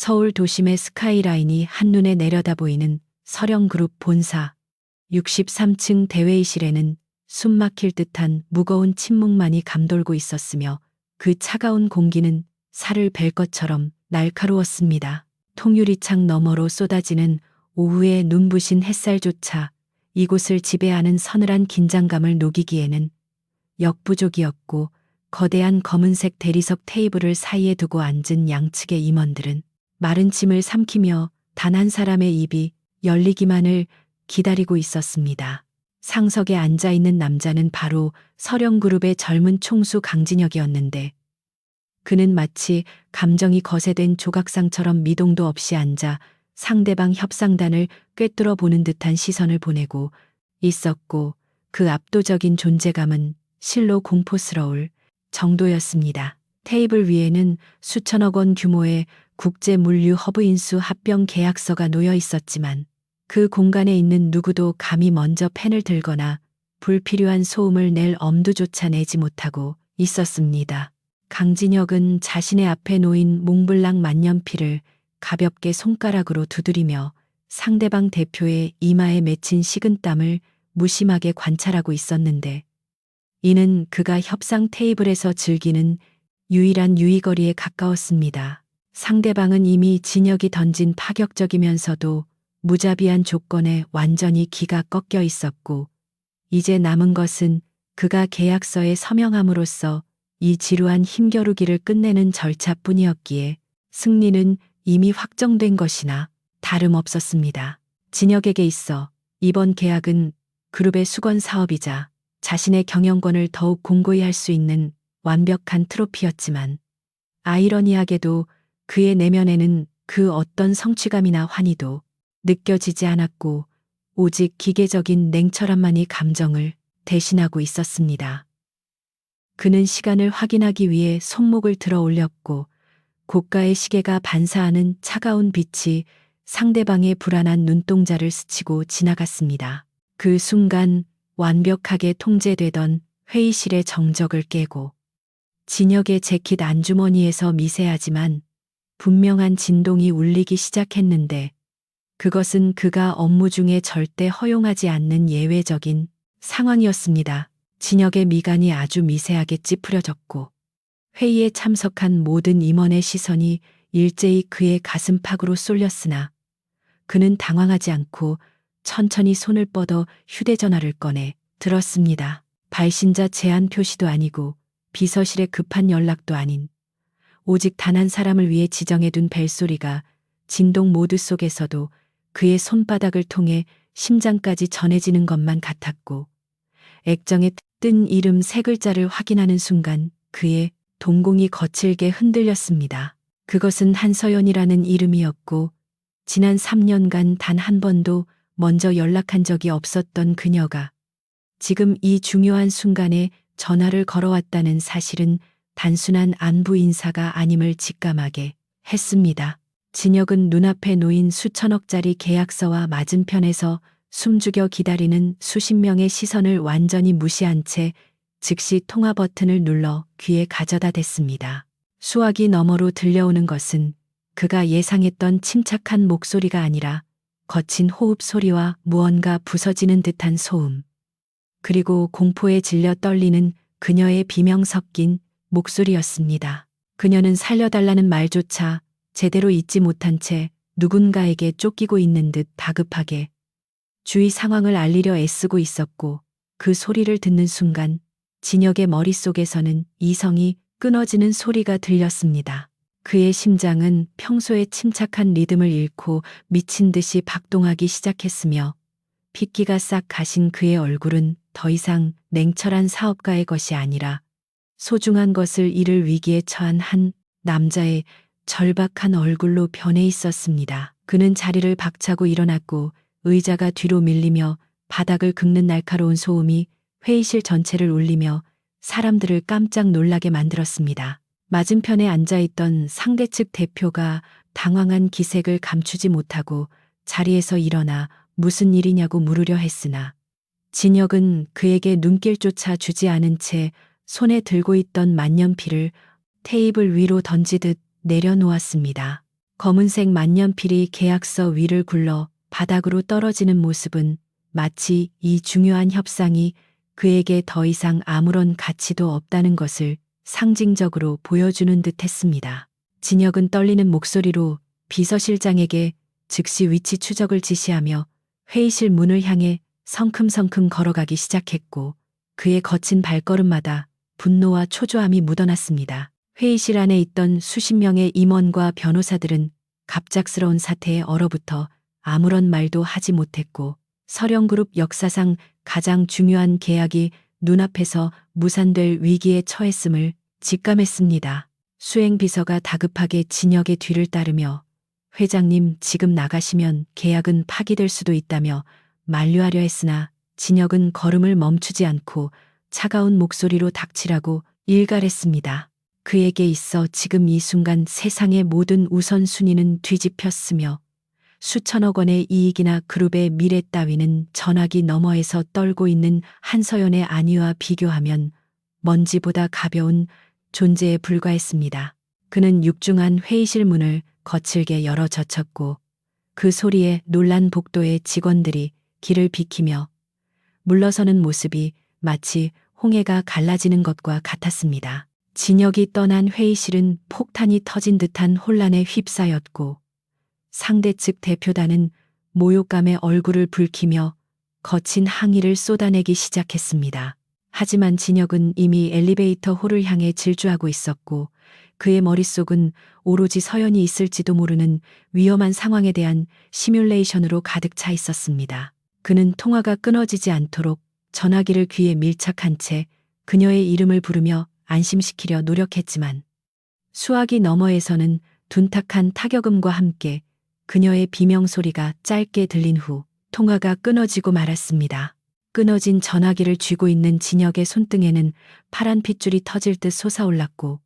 서울 도심의 스카이라인이 한눈에 내려다 보이는 서령그룹 본사 63층 대회의실에는 숨막힐 듯한 무거운 침묵만이 감돌고 있었으며 그 차가운 공기는 살을 벨 것처럼 날카로웠습니다. 통유리창 너머로 쏟아지는 오후의 눈부신 햇살조차 이곳을 지배하는 서늘한 긴장감을 녹이기에는 역부족이었고, 거대한 검은색 대리석 테이블을 사이에 두고 앉은 양측의 임원들은 마른 침을 삼키며 단 한 사람의 입이 열리기만을 기다리고 있었습니다. 상석에 앉아 있는 남자는 바로 서령그룹의 젊은 총수 강진혁이었는데, 그는 마치 감정이 거세된 조각상처럼 미동도 없이 앉아 상대방 협상단을 꿰뚫어 보는 듯한 시선을 보내고 있었고, 그 압도적인 존재감은 실로 공포스러울 정도였습니다. 테이블 위에는 수천억 원 규모의 국제 물류 허브 인수 합병 계약서가 놓여 있었지만 그 공간에 있는 누구도 감히 먼저 펜을 들거나 불필요한 소음을 낼 엄두조차 내지 못하고 있었습니다. 강진혁은 자신의 앞에 놓인 몽블랑 만년필을 가볍게 손가락으로 두드리며 상대방 대표의 이마에 맺힌 식은땀을 무심하게 관찰하고 있었는데, 이는 그가 협상 테이블에서 즐기는 유일한 유의거리에 가까웠습니다. 상대방은 이미 진혁이 던진 파격적이면서도 무자비한 조건에 완전히 기가 꺾여 있었고, 이제 남은 것은 그가 계약서에 서명함으로써 이 지루한 힘겨루기를 끝내는 절차뿐이었기에 승리는 이미 확정된 것이나 다름없었습니다. 진혁에게 있어 이번 계약은 그룹의 수건 사업이자 자신의 경영권을 더욱 공고히 할 수 있는 완벽한 트로피였지만, 아이러니하게도 그의 내면에는 그 어떤 성취감이나 환희도 느껴지지 않았고, 오직 기계적인 냉철함만이 감정을 대신하고 있었습니다. 그는 시간을 확인하기 위해 손목을 들어 올렸고, 고가의 시계가 반사하는 차가운 빛이 상대방의 불안한 눈동자를 스치고 지나갔습니다. 그 순간 완벽하게 통제되던 회의실의 정적을 깨고 진혁의 재킷 안주머니에서 미세하지만 분명한 진동이 울리기 시작했는데, 그것은 그가 업무 중에 절대 허용하지 않는 예외적인 상황이었습니다. 진혁의 미간이 아주 미세하게 찌푸려졌고, 회의에 참석한 모든 임원의 시선이 일제히 그의 가슴팍으로 쏠렸으나 그는 당황하지 않고 천천히 손을 뻗어 휴대전화를 꺼내 들었습니다. 발신자 제한 표시도 아니고 비서실의 급한 연락도 아닌, 오직 단 한 사람을 위해 지정해둔 벨소리가 진동 모드 속에서도 그의 손바닥을 통해 심장까지 전해지는 것만 같았고, 액정에 뜬 이름 세 글자를 확인하는 순간 그의 동공이 거칠게 흔들렸습니다. 그것은 한서연이라는 이름이었고, 지난 3년간 단 한 번도 먼저 연락한 적이 없었던 그녀가 지금 이 중요한 순간에 전화를 걸어왔다는 사실은 단순한 안부 인사가 아님을 직감하게 했습니다. 진혁은 눈앞에 놓인 수천억짜리 계약서와 맞은편에서 숨죽여 기다리는 수십 명의 시선을 완전히 무시한 채 즉시 통화 버튼을 눌러 귀에 가져다 댔습니다. 수화기 너머로 들려오는 것은 그가 예상했던 침착한 목소리가 아니라 거친 호흡 소리와 무언가 부서지는 듯한 소음, 그리고 공포에 질려 떨리는 그녀의 비명 섞인 목소리였습니다. 그녀는 살려달라는 말조차 제대로 잊지 못한 채 누군가에게 쫓기고 있는 듯 다급하게 주위 상황을 알리려 애쓰고 있었고, 그 소리를 듣는 순간 진혁의 머릿속에서는 이성이 끊어지는 소리가 들렸습니다. 그의 심장은 평소의 침착한 리듬을 잃고 미친 듯이 박동하기 시작했으며, 핏기가 싹 가신 그의 얼굴은 더 이상 냉철한 사업가의 것이 아니라 소중한 것을 잃을 위기에 처한 한 남자의 절박한 얼굴로 변해 있었습니다. 그는 자리를 박차고 일어났고, 의자가 뒤로 밀리며 바닥을 긁는 날카로운 소음이 회의실 전체를 울리며 사람들을 깜짝 놀라게 만들었습니다. 맞은편에 앉아있던 상대측 대표가 당황한 기색을 감추지 못하고 자리에서 일어나 무슨 일이냐고 물으려 했으나, 진혁은 그에게 눈길조차 주지 않은 채 손에 들고 있던 만년필을 테이블 위로 던지듯 내려놓았습니다. 검은색 만년필이 계약서 위를 굴러 바닥으로 떨어지는 모습은 마치 이 중요한 협상이 그에게 더 이상 아무런 가치도 없다는 것을 상징적으로 보여주는 듯 했습니다. 진혁은 떨리는 목소리로 비서실장에게 즉시 위치 추적을 지시하며 회의실 문을 향해 성큼성큼 걸어가기 시작했고, 그의 거친 발걸음마다 분노와 초조함이 묻어났습니다. 회의실 안에 있던 수십 명의 임원과 변호사들은 갑작스러운 사태에 얼어붙어 아무런 말도 하지 못했고, 서령그룹 역사상 가장 중요한 계약이 눈앞에서 무산될 위기에 처했음을 직감했습니다. 수행비서가 다급하게 진혁의 뒤를 따르며 회장님 지금 나가시면 계약은 파기될 수도 있다며 만류하려 했으나, 진혁은 걸음을 멈추지 않고 차가운 목소리로 닥치라고 일갈했습니다. 그에게 있어 지금 이 순간 세상의 모든 우선순위는 뒤집혔으며 수천억 원의 이익이나 그룹의 미래 따위는 전화기 너머에서 떨고 있는 한서연의 안위와 비교하면 먼지보다 가벼운 존재에 불과했습니다. 그는 육중한 회의실 문을 거칠게 열어 젖혔고, 그 소리에 놀란 복도의 직원들이 길을 비키며 물러서는 모습이 마치 홍해가 갈라지는 것과 같았습니다. 진혁이 떠난 회의실은 폭탄이 터진 듯한 혼란에 휩싸였고, 상대 측 대표단은 모욕감에 얼굴을 붉히며 거친 항의를 쏟아내기 시작했습니다. 하지만 진혁은 이미 엘리베이터 홀을 향해 질주하고 있었고, 그의 머릿속은 오로지 서연이 있을지도 모르는 위험한 상황에 대한 시뮬레이션으로 가득 차 있었습니다. 그는 통화가 끊어지지 않도록 전화기를 귀에 밀착한 채 그녀의 이름을 부르며 안심시키려 노력했지만, 수화기 너머에서는 둔탁한 타격음과 함께 그녀의 비명소리가 짧게 들린 후 통화가 끊어지고 말았습니다. 끊어진 전화기를 쥐고 있는 진혁의 손등에는 파란 핏줄이 터질 듯 솟아올랐고,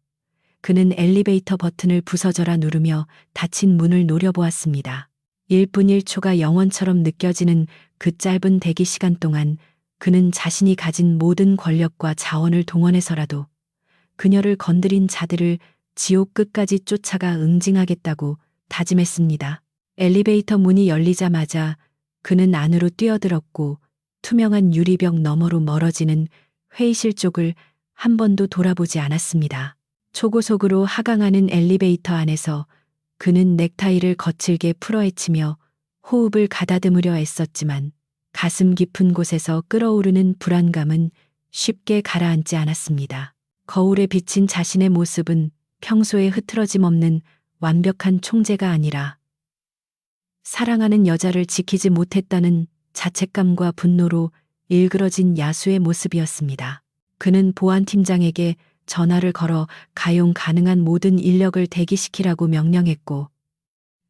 그는 엘리베이터 버튼을 부서져라 누르며 닫힌 문을 노려보았습니다. 1분 1초가 영원처럼 느껴지는 그 짧은 대기 시간 동안 그는 자신이 가진 모든 권력과 자원을 동원해서라도 그녀를 건드린 자들을 지옥 끝까지 쫓아가 응징하겠다고 다짐했습니다. 엘리베이터 문이 열리자마자 그는 안으로 뛰어들었고, 투명한 유리벽 너머로 멀어지는 회의실 쪽을 한 번도 돌아보지 않았습니다. 초고속으로 하강하는 엘리베이터 안에서 그는 넥타이를 거칠게 풀어헤치며 호흡을 가다듬으려 애썼지만, 가슴 깊은 곳에서 끓어오르는 불안감은 쉽게 가라앉지 않았습니다. 거울에 비친 자신의 모습은 평소에 흐트러짐 없는 완벽한 총재가 아니라 사랑하는 여자를 지키지 못했다는 자책감과 분노로 일그러진 야수의 모습이었습니다. 그는 보안팀장에게 전화를 걸어 가용 가능한 모든 인력을 대기시키라고 명령했고,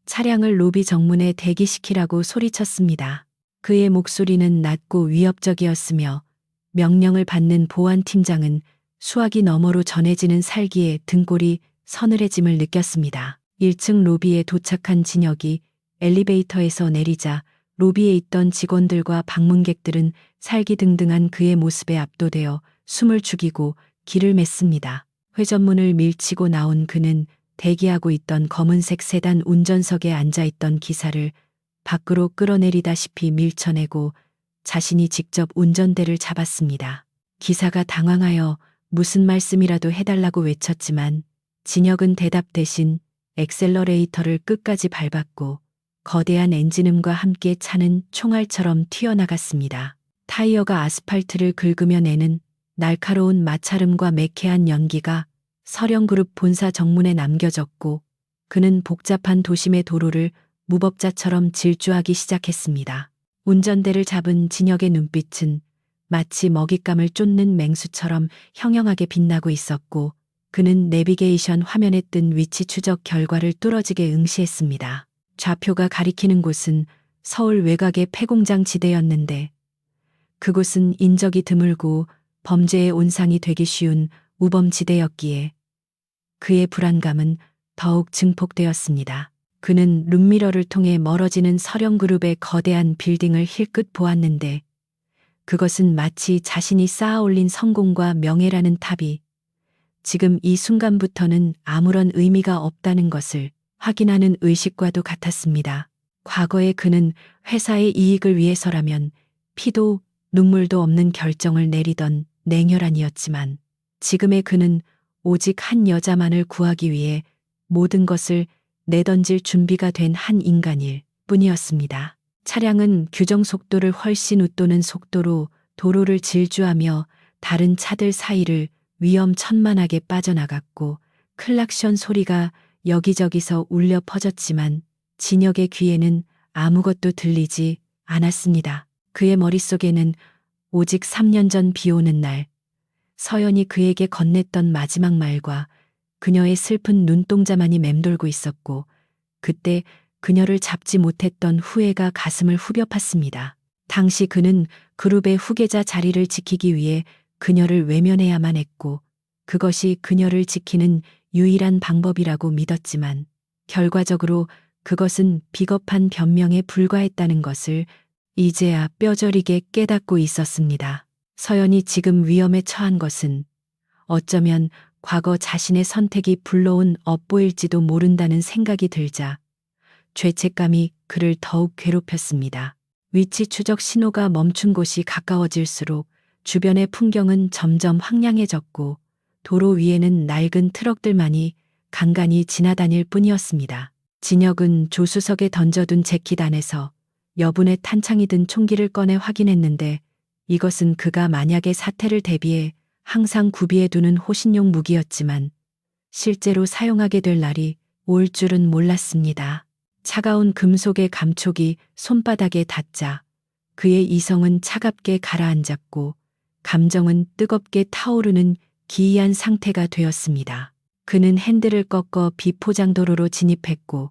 차량을 로비 정문에 대기시키라고 소리쳤습니다. 그의 목소리는 낮고 위협적이었으며, 명령을 받는 보안팀장은 수화기 너머로 전해지는 살기에 등골이 서늘해짐을 느꼈습니다. 1층 로비에 도착한 진혁이 엘리베이터에서 내리자 로비에 있던 직원들과 방문객들은 살기등등한 그의 모습에 압도되어 숨을 죽이고 길을 맺습니다. 회전문을 밀치고 나온 그는 대기하고 있던 검은색 세단 운전석에 앉아있던 기사를 밖으로 끌어내리다시피 밀쳐내고 자신이 직접 운전대를 잡았습니다. 기사가 당황하여 무슨 말씀이라도 해달라고 외쳤지만, 진혁은 대답 대신 엑셀러레이터를 끝까지 밟았고 거대한 엔진음과 함께 차는 총알처럼 튀어나갔습니다. 타이어가 아스팔트를 긁으며 내는 날카로운 마찰음과 매캐한 연기가 서령그룹 본사 정문에 남겨졌고, 그는 복잡한 도심의 도로를 무법자처럼 질주하기 시작했습니다. 운전대를 잡은 진혁의 눈빛은 마치 먹잇감을 쫓는 맹수처럼 형형하게 빛나고 있었고, 그는 내비게이션 화면에 뜬 위치 추적 결과를 뚫어지게 응시했습니다. 좌표가 가리키는 곳은 서울 외곽의 폐공장 지대였는데, 그곳은 인적이 드물고 범죄의 온상이 되기 쉬운 우범지대였기에 그의 불안감은 더욱 증폭되었습니다. 그는 룸미러를 통해 멀어지는 서령그룹의 거대한 빌딩을 힐끗 보았는데, 그것은 마치 자신이 쌓아올린 성공과 명예라는 탑이 지금 이 순간부터는 아무런 의미가 없다는 것을 확인하는 의식과도 같았습니다. 과거에 그는 회사의 이익을 위해서라면 피도 눈물도 없는 결정을 내리던 냉혈한이었지만 지금의 그는 오직 한 여자만을 구하기 위해 모든 것을 내던질 준비가 된 한 인간일 뿐이었습니다. 차량은 규정 속도를 훨씬 웃도는 속도로 도로를 질주하며 다른 차들 사이를 위험천만하게 빠져나갔고 클락션 소리가 여기저기서 울려 퍼졌지만 진혁의 귀에는 아무것도 들리지 않았습니다. 그의 머릿속에는 오직 3년 전 비 오는 날 서연이 그에게 건넸던 마지막 말과 그녀의 슬픈 눈동자만이 맴돌고 있었고 그때 그녀를 잡지 못했던 후회가 가슴을 후벼 팠습니다. 당시 그는 그룹의 후계자 자리를 지키기 위해 그녀를 외면해야만 했고 그것이 그녀를 지키는 유일한 방법이라고 믿었지만 결과적으로 그것은 비겁한 변명에 불과했다는 것을 이제야 뼈저리게 깨닫고 있었습니다. 서연이 지금 위험에 처한 것은 어쩌면 과거 자신의 선택이 불러온 업보일지도 모른다는 생각이 들자 죄책감이 그를 더욱 괴롭혔습니다. 위치 추적 신호가 멈춘 곳이 가까워질수록 주변의 풍경은 점점 황량해졌고 도로 위에는 낡은 트럭들만이 간간히 지나다닐 뿐이었습니다. 진혁은 조수석에 던져둔 재킷 안에서 여분의 탄창이 든 총기를 꺼내 확인했는데 이것은 그가 만약의 사태를 대비해 항상 구비해두는 호신용 무기였지만 실제로 사용하게 될 날이 올 줄은 몰랐습니다. 차가운 금속의 감촉이 손바닥에 닿자 그의 이성은 차갑게 가라앉았고 감정은 뜨겁게 타오르는 기이한 상태가 되었습니다. 그는 핸들을 꺾어 비포장도로로 진입했고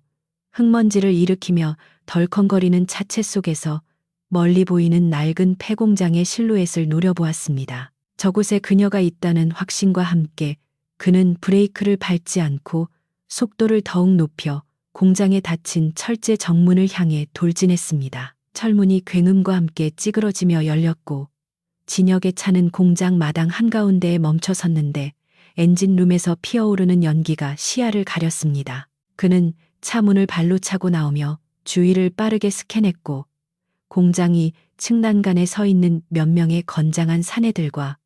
흙먼지를 일으키며 덜컹거리는 차체 속에서 멀리 보이는 낡은 폐공장의 실루엣을 노려보았습니다. 저곳에 그녀가 있다는 확신과 함께 그는 브레이크를 밟지 않고 속도를 더욱 높여 공장에 닫힌 철제 정문을 향해 돌진했습니다. 철문이 굉음과 함께 찌그러지며 열렸고 진혁의 차는 공장 마당 한가운데에 멈춰 섰는데 엔진룸에서 피어오르는 연기가 시야를 가렸습니다. 그는 차 문을 발로 차고 나오며 주위를 빠르게 스캔했고 공장이 층난간에 서 있는 몇 명의 건장한 사내들과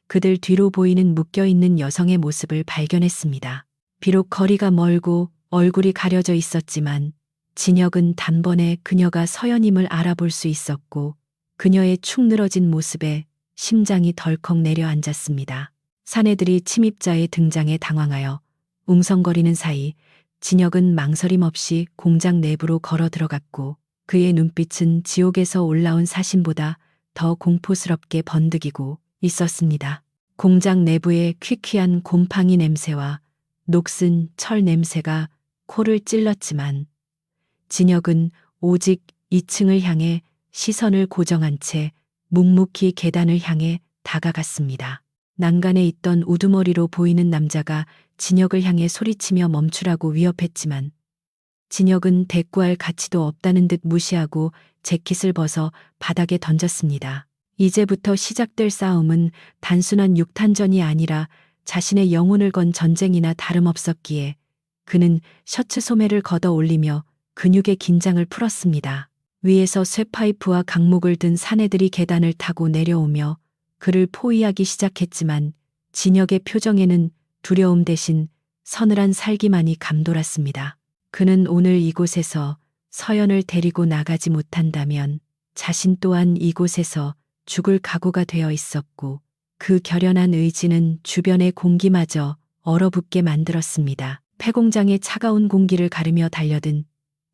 그들 뒤로 보이는 묶여있는 여성의 모습을 발견했습니다. 비록 거리가 멀고 얼굴이 가려져 있었지만 진혁은 단번에 그녀가 서연임을 알아볼 수 있었고 그녀의 축 늘어진 모습에 심장이 덜컥 내려앉았습니다. 사내들이 침입자의 등장에 당황하여 웅성거리는 사이 진혁은 망설임 없이 공장 내부로 걸어 들어갔고 그의 눈빛은 지옥에서 올라온 사신보다 더 공포스럽게 번득이고 있었습니다. 공장 내부의 퀴퀴한 곰팡이 냄새와 녹슨 철 냄새가 코를 찔렀지만 진혁은 오직 2층을 향해 시선을 고정한 채 묵묵히 계단을 향해 다가갔습니다. 난간에 있던 우두머리로 보이는 남자가 진혁을 향해 소리치며 멈추라고 위협했지만 진혁은 대꾸할 가치도 없다는 듯 무시하고 재킷을 벗어 바닥에 던졌습니다. 이제부터 시작될 싸움은 단순한 육탄전이 아니라 자신의 영혼을 건 전쟁이나 다름없었기에 그는 셔츠 소매를 걷어 올리며 근육의 긴장을 풀었습니다. 위에서 쇠파이프와 강목을 든 사내들이 계단을 타고 내려오며 그를 포위하기 시작했지만 진혁의 표정에는 두려움 대신 서늘한 살기만이 감돌았습니다. 그는 오늘 이곳에서 서연을 데리고 나가지 못한다면 자신 또한 이곳에서 죽을 각오가 되어 있었고 그 결연한 의지는 주변의 공기마저 얼어붙게 만들었습니다. 폐공장의 차가운 공기를 가르며 달려든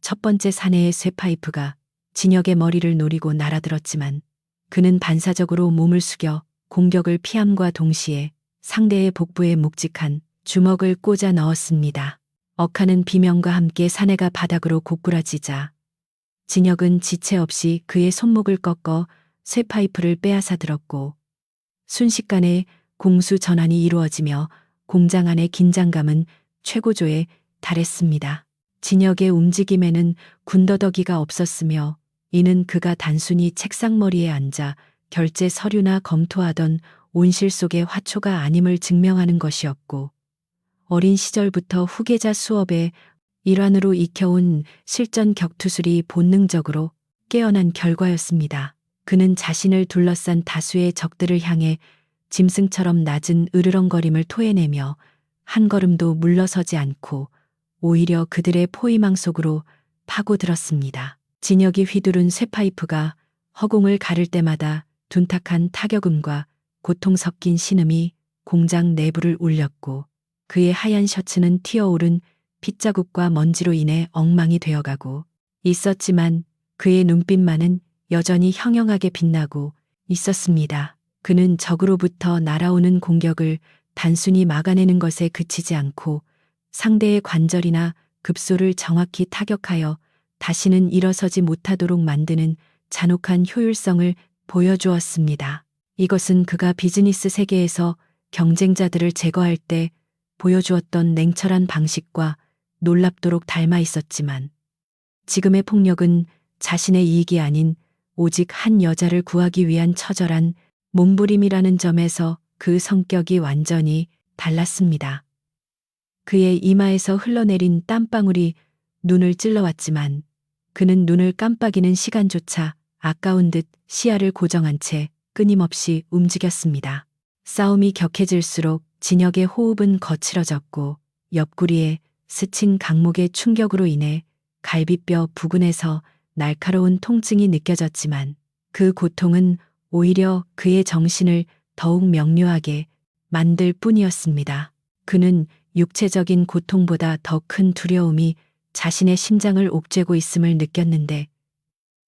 첫 번째 사내의 쇠파이프가 진혁의 머리를 노리고 날아들었지만 그는 반사적으로 몸을 숙여 공격을 피함과 동시에 상대의 복부에 묵직한 주먹을 꽂아 넣었습니다. 억하는 비명과 함께 사내가 바닥으로 고꾸라지자 진혁은 지체 없이 그의 손목을 꺾어 쇠파이프를 빼앗아 들었고 순식간에 공수 전환이 이루어지며 공장 안의 긴장감은 최고조에 달했습니다. 진혁의 움직임에는 군더더기가 없었으며 이는 그가 단순히 책상머리에 앉아 결제 서류나 검토하던 온실 속의 화초가 아님을 증명하는 것이었고 어린 시절부터 후계자 수업에 일환으로 익혀온 실전 격투술이 본능적으로 깨어난 결과였습니다. 그는 자신을 둘러싼 다수의 적들을 향해 짐승처럼 낮은 으르렁거림을 토해내며 한 걸음도 물러서지 않고 오히려 그들의 포위망 속으로 파고들었습니다. 진혁이 휘두른 쇠파이프가 허공을 가를 때마다 둔탁한 타격음과 고통 섞인 신음이 공장 내부를 울렸고 그의 하얀 셔츠는 튀어오른 핏자국과 먼지로 인해 엉망이 되어가고 있었지만 그의 눈빛만은 여전히 형형하게 빛나고 있었습니다. 그는 적으로부터 날아오는 공격을 단순히 막아내는 것에 그치지 않고 상대의 관절이나 급소를 정확히 타격하여 다시는 일어서지 못하도록 만드는 잔혹한 효율성을 보여주었습니다. 이것은 그가 비즈니스 세계에서 경쟁자들을 제거할 때 보여주었던 냉철한 방식과 놀랍도록 닮아 있었지만 지금의 폭력은 자신의 이익이 아닌 오직 한 여자를 구하기 위한 처절한 몸부림이라는 점에서 그 성격이 완전히 달랐습니다. 그의 이마에서 흘러내린 땀방울이 눈을 찔러왔지만 그는 눈을 깜빡이는 시간조차 아까운 듯 시야를 고정한 채 끊임없이 움직였습니다. 싸움이 격해질수록 진혁의 호흡은 거칠어졌고 옆구리에 스친 강목의 충격으로 인해 갈비뼈 부근에서 날카로운 통증이 느껴졌지만 그 고통은 오히려 그의 정신을 더욱 명료하게 만들 뿐이었습니다. 그는 육체적인 고통보다 더 큰 두려움이 자신의 심장을 옥죄고 있음을 느꼈는데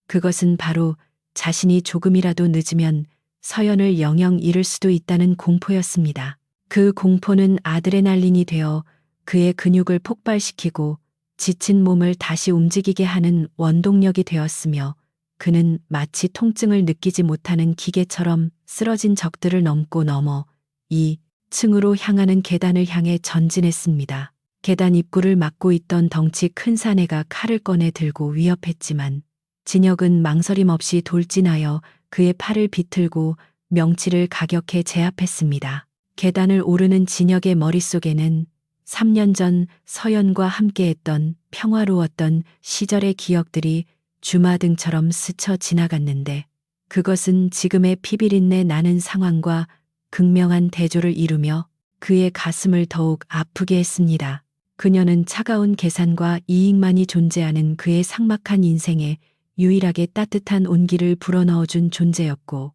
그것은 바로 자신이 조금이라도 늦으면 서연을 영영 잃을 수도 있다는 공포였습니다. 그 공포는 아드레날린이 되어 그의 근육을 폭발시키고 지친 몸을 다시 움직이게 하는 원동력이 되었으며 그는 마치 통증을 느끼지 못하는 기계처럼 쓰러진 적들을 넘고 넘어 2층으로 향하는 계단을 향해 전진했습니다. 계단 입구를 막고 있던 덩치 큰 사내가 칼을 꺼내 들고 위협했지만 진혁은 망설임 없이 돌진하여 그의 팔을 비틀고 명치를 가격해 제압했습니다. 계단을 오르는 진혁의 머릿속에는 3년 전 서연과 함께했던 평화로웠던 시절의 기억들이 주마등처럼 스쳐 지나갔는데 그것은 지금의 피비린내 나는 상황과 극명한 대조를 이루며 그의 가슴을 더욱 아프게 했습니다. 그녀는 차가운 계산과 이익만이 존재하는 그의 삭막한 인생에 유일하게 따뜻한 온기를 불어넣어준 존재였고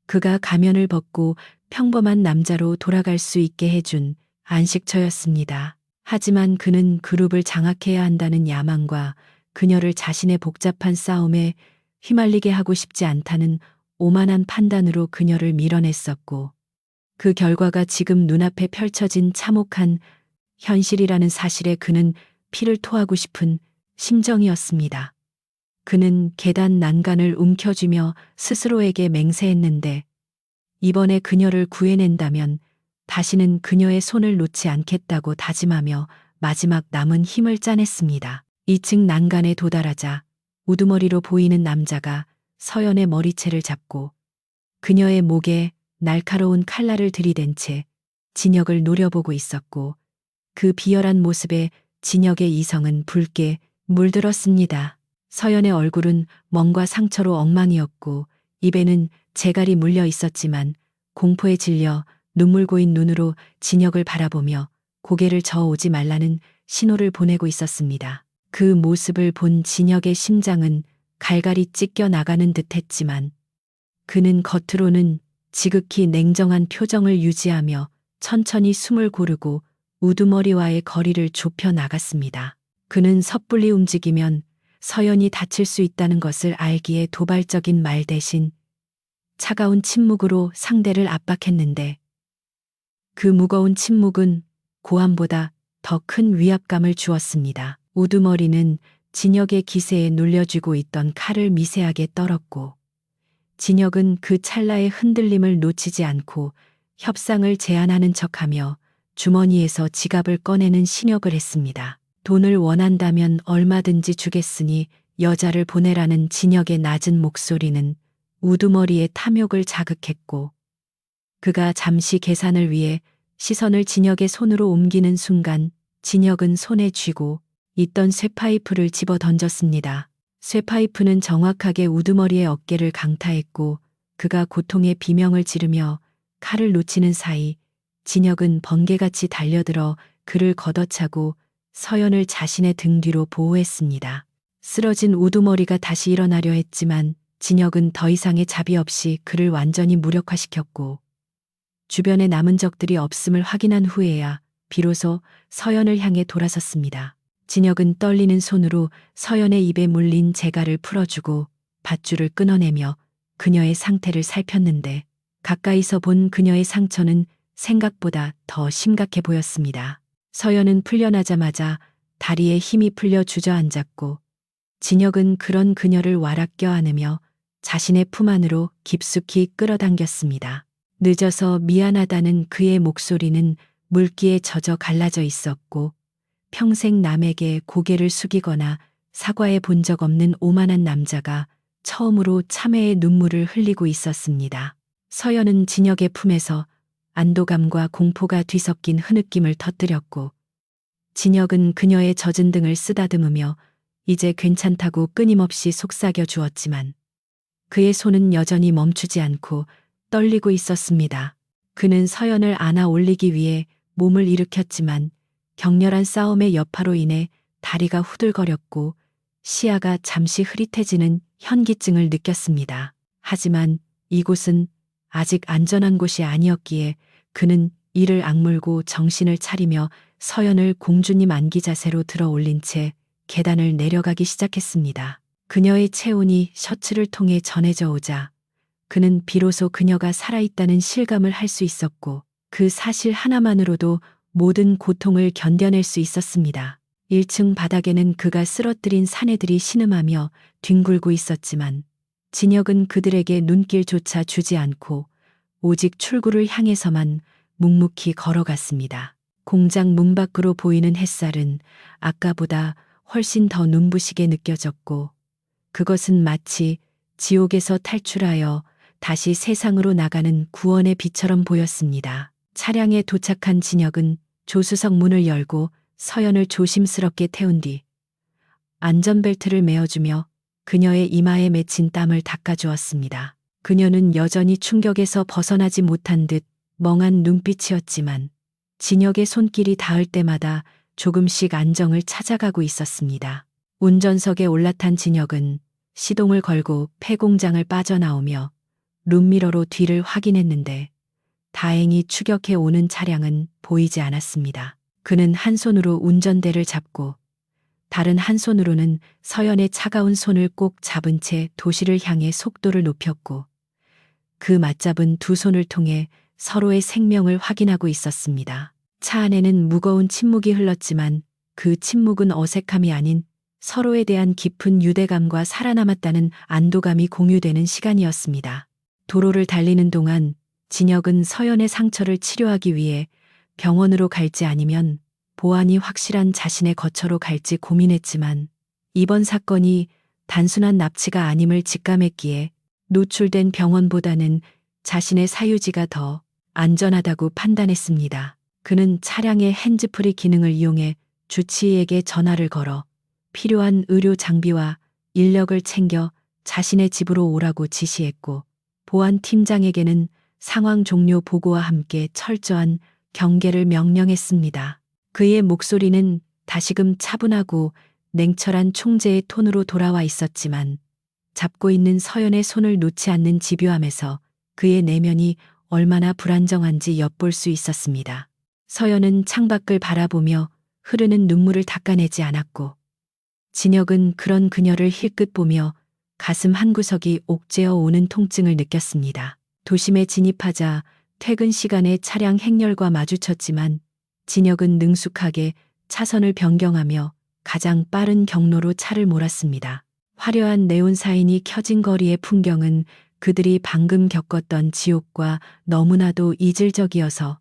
그가 가면을 벗고 평범한 남자로 돌아갈 수 있게 해준 안식처였습니다. 하지만 그는 그룹을 장악해야 한다는 야망과 그녀를 자신의 복잡한 싸움에 휘말리게 하고 싶지 않다는 오만한 판단으로 그녀를 밀어냈었고 그 결과가 지금 눈앞에 펼쳐진 참혹한 현실이라는 사실에 그는 피를 토하고 싶은 심정이었습니다. 그는 계단 난간을 움켜쥐며 스스로에게 맹세했는데 이번에 그녀를 구해낸다면 다시는 그녀의 손을 놓지 않겠다고 다짐하며 마지막 남은 힘을 짜냈습니다. 2층 난간에 도달하자 우두머리로 보이는 남자가 서연의 머리채를 잡고 그녀의 목에 날카로운 칼날을 들이댄 채 진혁을 노려보고 있었고 그 비열한 모습에 진혁의 이성은 붉게 물들었습니다. 서연의 얼굴은 멍과 상처로 엉망이었고 입에는 재갈이 물려 있었지만 공포에 질려 눈물 고인 눈으로 진혁을 바라보며 고개를 저어오지 말라는 신호를 보내고 있었습니다. 그 모습을 본 진혁의 심장은 갈갈이 찢겨 나가는 듯했지만 그는 겉으로는 지극히 냉정한 표정을 유지하며 천천히 숨을 고르고 우두머리와의 거리를 좁혀 나갔습니다. 그는 섣불리 움직이면 서연이 다칠 수 있다는 것을 알기에 도발적인 말 대신 차가운 침묵으로 상대를 압박했는데 그 무거운 침묵은 고함보다 더 큰 위압감을 주었습니다. 우두머리는 진혁의 기세에 눌려쥐고 있던 칼을 미세하게 떨었고 진혁은 그 찰나의 흔들림을 놓치지 않고 협상을 제안하는 척하며 주머니에서 지갑을 꺼내는 신욕을 했습니다. 돈을 원한다면 얼마든지 주겠으니 여자를 보내라는 진혁의 낮은 목소리는 우두머리의 탐욕을 자극했고 그가 잠시 계산을 위해 시선을 진혁의 손으로 옮기는 순간 진혁은 손에 쥐고 있던 쇠파이프를 집어 던졌습니다. 쇠파이프는 정확하게 우두머리의 어깨를 강타했고 그가 고통의 비명을 지르며 칼을 놓치는 사이 진혁은 번개같이 달려들어 그를 걷어차고 서연을 자신의 등 뒤로 보호했습니다. 쓰러진 우두머리가 다시 일어나려 했지만 진혁은 더 이상의 자비 없이 그를 완전히 무력화시켰고 주변에 남은 적들이 없음을 확인한 후에야 비로소 서연을 향해 돌아섰습니다. 진혁은 떨리는 손으로 서연의 입에 물린 재갈을 풀어주고 밧줄을 끊어내며 그녀의 상태를 살폈는데 가까이서 본 그녀의 상처는 생각보다 더 심각해 보였습니다. 서연은 풀려나자마자 다리에 힘이 풀려 주저앉았고 진혁은 그런 그녀를 와락 껴안으며 자신의 품 안으로 깊숙이 끌어당겼습니다. 늦어서 미안하다는 그의 목소리는 물기에 젖어 갈라져 있었고 평생 남에게 고개를 숙이거나 사과해 본 적 없는 오만한 남자가 처음으로 참회의 눈물을 흘리고 있었습니다. 서연은 진혁의 품에서 안도감과 공포가 뒤섞인 흐느낌을 터뜨렸고 진혁은 그녀의 젖은 등을 쓰다듬으며 이제 괜찮다고 끊임없이 속삭여 주었지만 그의 손은 여전히 멈추지 않고 떨리고 있었습니다. 그는 서연을 안아 올리기 위해 몸을 일으켰지만 격렬한 싸움의 여파로 인해 다리가 후들거렸고 시야가 잠시 흐릿해지는 현기증을 느꼈습니다. 하지만 이곳은 아직 안전한 곳이 아니었기에 그는 이를 악물고 정신을 차리며 서연을 공주님 안기 자세로 들어 올린 채 계단을 내려가기 시작했습니다. 그녀의 체온이 셔츠를 통해 전해져 오자 그는 비로소 그녀가 살아있다는 실감을 할 수 있었고 그 사실 하나만으로도 모든 고통을 견뎌낼 수 있었습니다. 1층 바닥에는 그가 쓰러뜨린 사내들이 신음하며 뒹굴고 있었지만 진혁은 그들에게 눈길조차 주지 않고 오직 출구를 향해서만 묵묵히 걸어갔습니다. 공장 문 밖으로 보이는 햇살은 아까보다 훨씬 더 눈부시게 느껴졌고 그것은 마치 지옥에서 탈출하여 다시 세상으로 나가는 구원의 빛처럼 보였습니다. 차량에 도착한 진혁은 조수석 문을 열고 서연을 조심스럽게 태운 뒤 안전벨트를 메어주며 그녀의 이마에 맺힌 땀을 닦아주었습니다. 그녀는 여전히 충격에서 벗어나지 못한 듯 멍한 눈빛이었지만 진혁의 손길이 닿을 때마다 조금씩 안정을 찾아가고 있었습니다. 운전석에 올라탄 진혁은 시동을 걸고 폐공장을 빠져나오며 룸미러로 뒤를 확인했는데 다행히 추격해 오는 차량은 보이지 않았습니다. 그는 한 손으로 운전대를 잡고 다른 한 손으로는 서연의 차가운 손을 꼭 잡은 채 도시를 향해 속도를 높였고 그 맞잡은 두 손을 통해 서로의 생명을 확인하고 있었습니다. 차 안에는 무거운 침묵이 흘렀지만 그 침묵은 어색함이 아닌 서로에 대한 깊은 유대감과 살아남았다는 안도감이 공유되는 시간이었습니다. 도로를 달리는 동안 진혁은 서연의 상처를 치료하기 위해 병원으로 갈지 아니면 보안이 확실한 자신의 거처로 갈지 고민했지만 이번 사건이 단순한 납치가 아님을 직감했기에 노출된 병원보다는 자신의 사유지가 더 안전하다고 판단했습니다. 그는 차량의 핸즈프리 기능을 이용해 주치의에게 전화를 걸어 필요한 의료 장비와 인력을 챙겨 자신의 집으로 오라고 지시했고 보안팀장에게는 상황 종료 보고와 함께 철저한 경계를 명령했습니다. 그의 목소리는 다시금 차분하고 냉철한 총재의 톤으로 돌아와 있었지만 잡고 있는 서연의 손을 놓지 않는 집요함에서 그의 내면이 얼마나 불안정한지 엿볼 수 있었습니다. 서연은 창밖을 바라보며 흐르는 눈물을 닦아내지 않았고 진혁은 그런 그녀를 힐끗 보며 가슴 한구석이 옥죄어 오는 통증을 느꼈습니다. 도심에 진입하자 퇴근 시간에 차량 행렬과 마주쳤지만 진혁은 능숙하게 차선을 변경하며 가장 빠른 경로로 차를 몰았습니다. 화려한 네온 사인이 켜진 거리의 풍경은 그들이 방금 겪었던 지옥과 너무나도 이질적이어서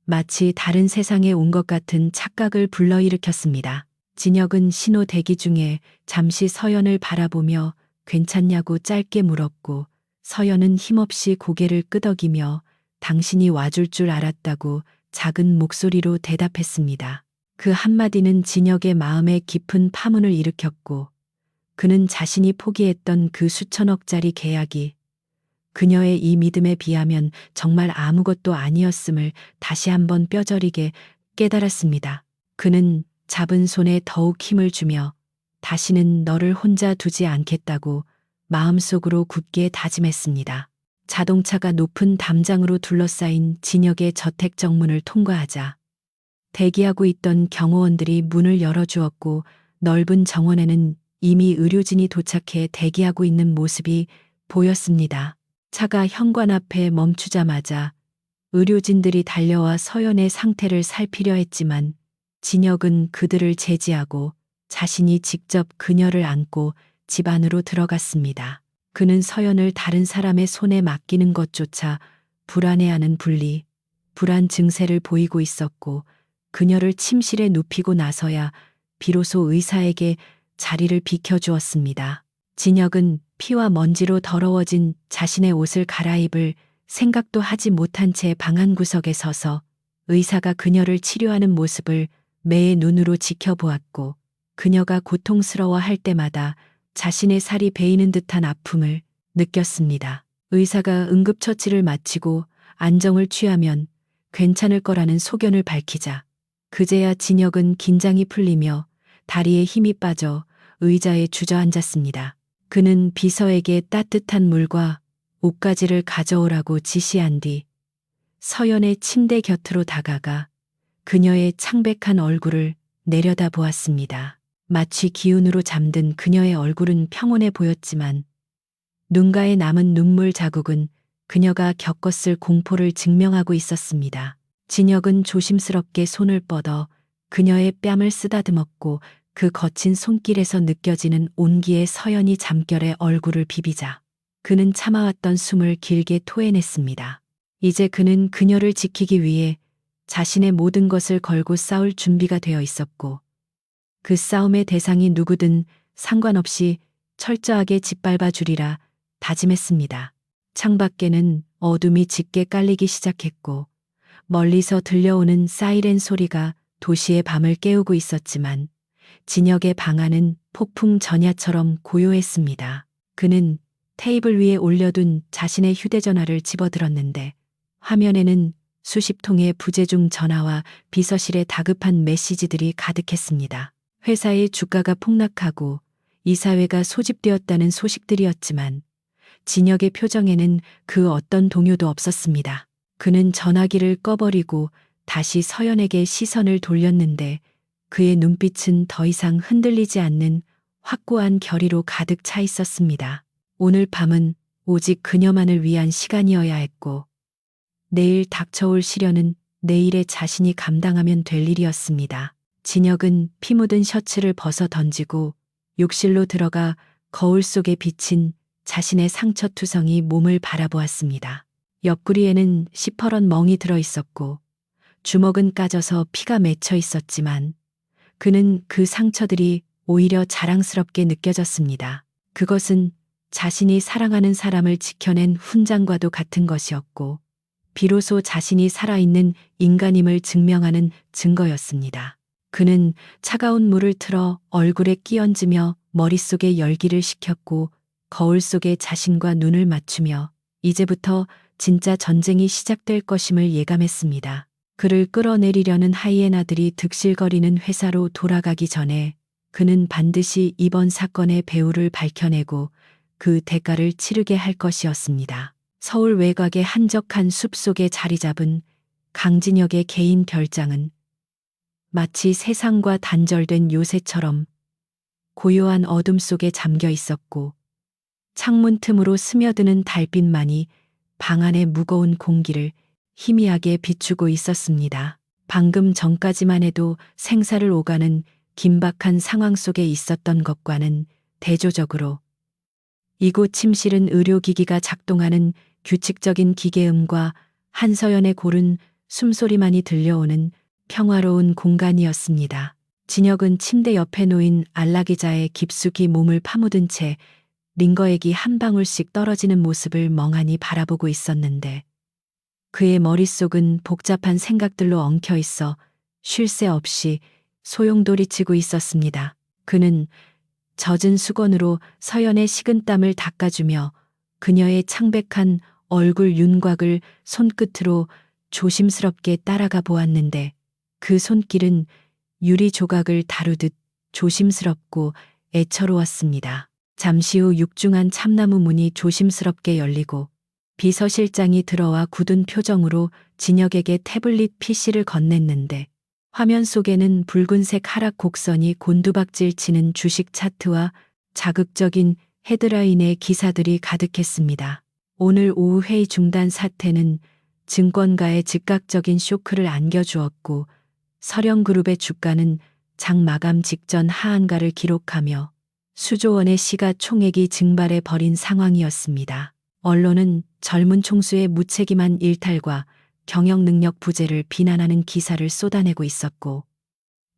마치 다른 세상에 온 것 같은 착각을 불러일으켰습니다. 진혁은 신호 대기 중에 잠시 서연을 바라보며 괜찮냐고 짧게 물었고 서연은 힘없이 고개를 끄덕이며 당신이 와줄 줄 알았다고 작은 목소리로 대답했습니다. 그 한마디는 진혁의 마음에 깊은 파문을 일으켰고 그는 자신이 포기했던 그 수천억짜리 계약이 그녀의 이 믿음에 비하면 정말 아무것도 아니었음을 다시 한번 뼈저리게 깨달았습니다. 그는 잡은 손에 더욱 힘을 주며 다시는 너를 혼자 두지 않겠다고 마음속으로 굳게 다짐했습니다. 자동차가 높은 담장으로 둘러싸인 진혁의 저택 정문을 통과하자 대기하고 있던 경호원들이 문을 열어주었고 넓은 정원에는 이미 의료진이 도착해 대기하고 있는 모습이 보였습니다. 차가 현관 앞에 멈추자마자 의료진들이 달려와 서연의 상태를 살피려 했지만 진혁은 그들을 제지하고 자신이 직접 그녀를 안고 집 안으로 들어갔습니다. 그는 서연을 다른 사람의 손에 맡기는 것조차 불안해하는 불안 증세를 보이고 있었고 그녀를 침실에 눕히고 나서야 비로소 의사에게 자리를 비켜주었습니다. 진혁은 피와 먼지로 더러워진 자신의 옷을 갈아입을 생각도 하지 못한 채 방 한 구석에 서서 의사가 그녀를 치료하는 모습을 매의 눈으로 지켜보았고 그녀가 고통스러워 할 때마다 자신의 살이 베이는 듯한 아픔을 느꼈습니다. 의사가 응급처치를 마치고 안정을 취하면 괜찮을 거라는 소견을 밝히자 그제야 진혁은 긴장이 풀리며 다리에 힘이 빠져 의자에 주저앉았습니다. 그는 비서에게 따뜻한 물과 옷가지를 가져오라고 지시한 뒤 서연의 침대 곁으로 다가가 그녀의 창백한 얼굴을 내려다보았습니다. 마치 기운으로 잠든 그녀의 얼굴은 평온해 보였지만 눈가에 남은 눈물 자국은 그녀가 겪었을 공포를 증명하고 있었습니다. 진혁은 조심스럽게 손을 뻗어 그녀의 뺨을 쓰다듬었고 그 거친 손길에서 느껴지는 온기에 서연이 잠결에 얼굴을 비비자 그는 참아왔던 숨을 길게 토해냈습니다. 이제 그는 그녀를 지키기 위해 자신의 모든 것을 걸고 싸울 준비가 되어 있었고 그 싸움의 대상이 누구든 상관없이 철저하게 짓밟아 주리라 다짐했습니다. 창밖에는 어둠이 짙게 깔리기 시작했고 멀리서 들려오는 사이렌 소리가 도시의 밤을 깨우고 있었지만 진혁의 방 안은 폭풍 전야처럼 고요했습니다. 그는 테이블 위에 올려둔 자신의 휴대전화를 집어들었는데 화면에는 수십 통의 부재중 전화와 비서실의 다급한 메시지들이 가득했습니다. 회사의 주가가 폭락하고 이사회가 소집되었다는 소식들이었지만 진혁의 표정에는 그 어떤 동요도 없었습니다. 그는 전화기를 꺼버리고 다시 서연에게 시선을 돌렸는데 그의 눈빛은 더 이상 흔들리지 않는 확고한 결의로 가득 차 있었습니다. 오늘 밤은 오직 그녀만을 위한 시간이어야 했고 내일 닥쳐올 시련은 내일의 자신이 감당하면 될 일이었습니다. 진혁은 피 묻은 셔츠를 벗어 던지고 욕실로 들어가 거울 속에 비친 자신의 상처투성이 몸을 바라보았습니다. 옆구리에는 시퍼런 멍이 들어 있었고 주먹은 까져서 피가 맺혀 있었지만 그는 그 상처들이 오히려 자랑스럽게 느껴졌습니다. 그것은 자신이 사랑하는 사람을 지켜낸 훈장과도 같은 것이었고 비로소 자신이 살아있는 인간임을 증명하는 증거였습니다. 그는 차가운 물을 틀어 얼굴에 끼얹으며 머릿속에 열기를 식혔고 거울 속에 자신과 눈을 맞추며 이제부터 진짜 전쟁이 시작될 것임을 예감했습니다. 그를 끌어내리려는 하이에나들이 득실거리는 회사로 돌아가기 전에 그는 반드시 이번 사건의 배후를 밝혀내고 그 대가를 치르게 할 것이었습니다. 서울 외곽의 한적한 숲속에 자리 잡은 강진혁의 개인 별장은 마치 세상과 단절된 요새처럼 고요한 어둠 속에 잠겨 있었고 창문 틈으로 스며드는 달빛만이 방 안의 무거운 공기를 희미하게 비추고 있었습니다. 방금 전까지만 해도 생사를 오가는 긴박한 상황 속에 있었던 것과는 대조적으로 이곳 침실은 의료기기가 작동하는 규칙적인 기계음과 한서연의 고른 숨소리만이 들려오는 평화로운 공간이었습니다. 진혁은 침대 옆에 놓인 안락의자에 깊숙이 몸을 파묻은 채 링거액이 한 방울씩 떨어지는 모습을 멍하니 바라보고 있었는데 그의 머릿속은 복잡한 생각들로 엉켜 있어 쉴 새 없이 소용돌이치고 있었습니다. 그는 젖은 수건으로 서연의 식은땀을 닦아주며 그녀의 창백한 얼굴 윤곽을 손끝으로 조심스럽게 따라가 보았는데 그 손길은 유리 조각을 다루듯 조심스럽고 애처로웠습니다. 잠시 후 육중한 참나무 문이 조심스럽게 열리고 비서실장이 들어와 굳은 표정으로 진혁에게 태블릿 PC를 건넸는데 화면 속에는 붉은색 하락 곡선이 곤두박질 치는 주식 차트와 자극적인 헤드라인의 기사들이 가득했습니다. 오늘 오후 회의 중단 사태는 증권가에 즉각적인 쇼크를 안겨주었고 서령그룹의 주가는 장 마감 직전 하한가를 기록하며 수조 원의 시가총액이 증발해 버린 상황이었습니다. 언론은 젊은 총수의 무책임한 일탈과 경영 능력 부재를 비난하는 기사를 쏟아내고 있었고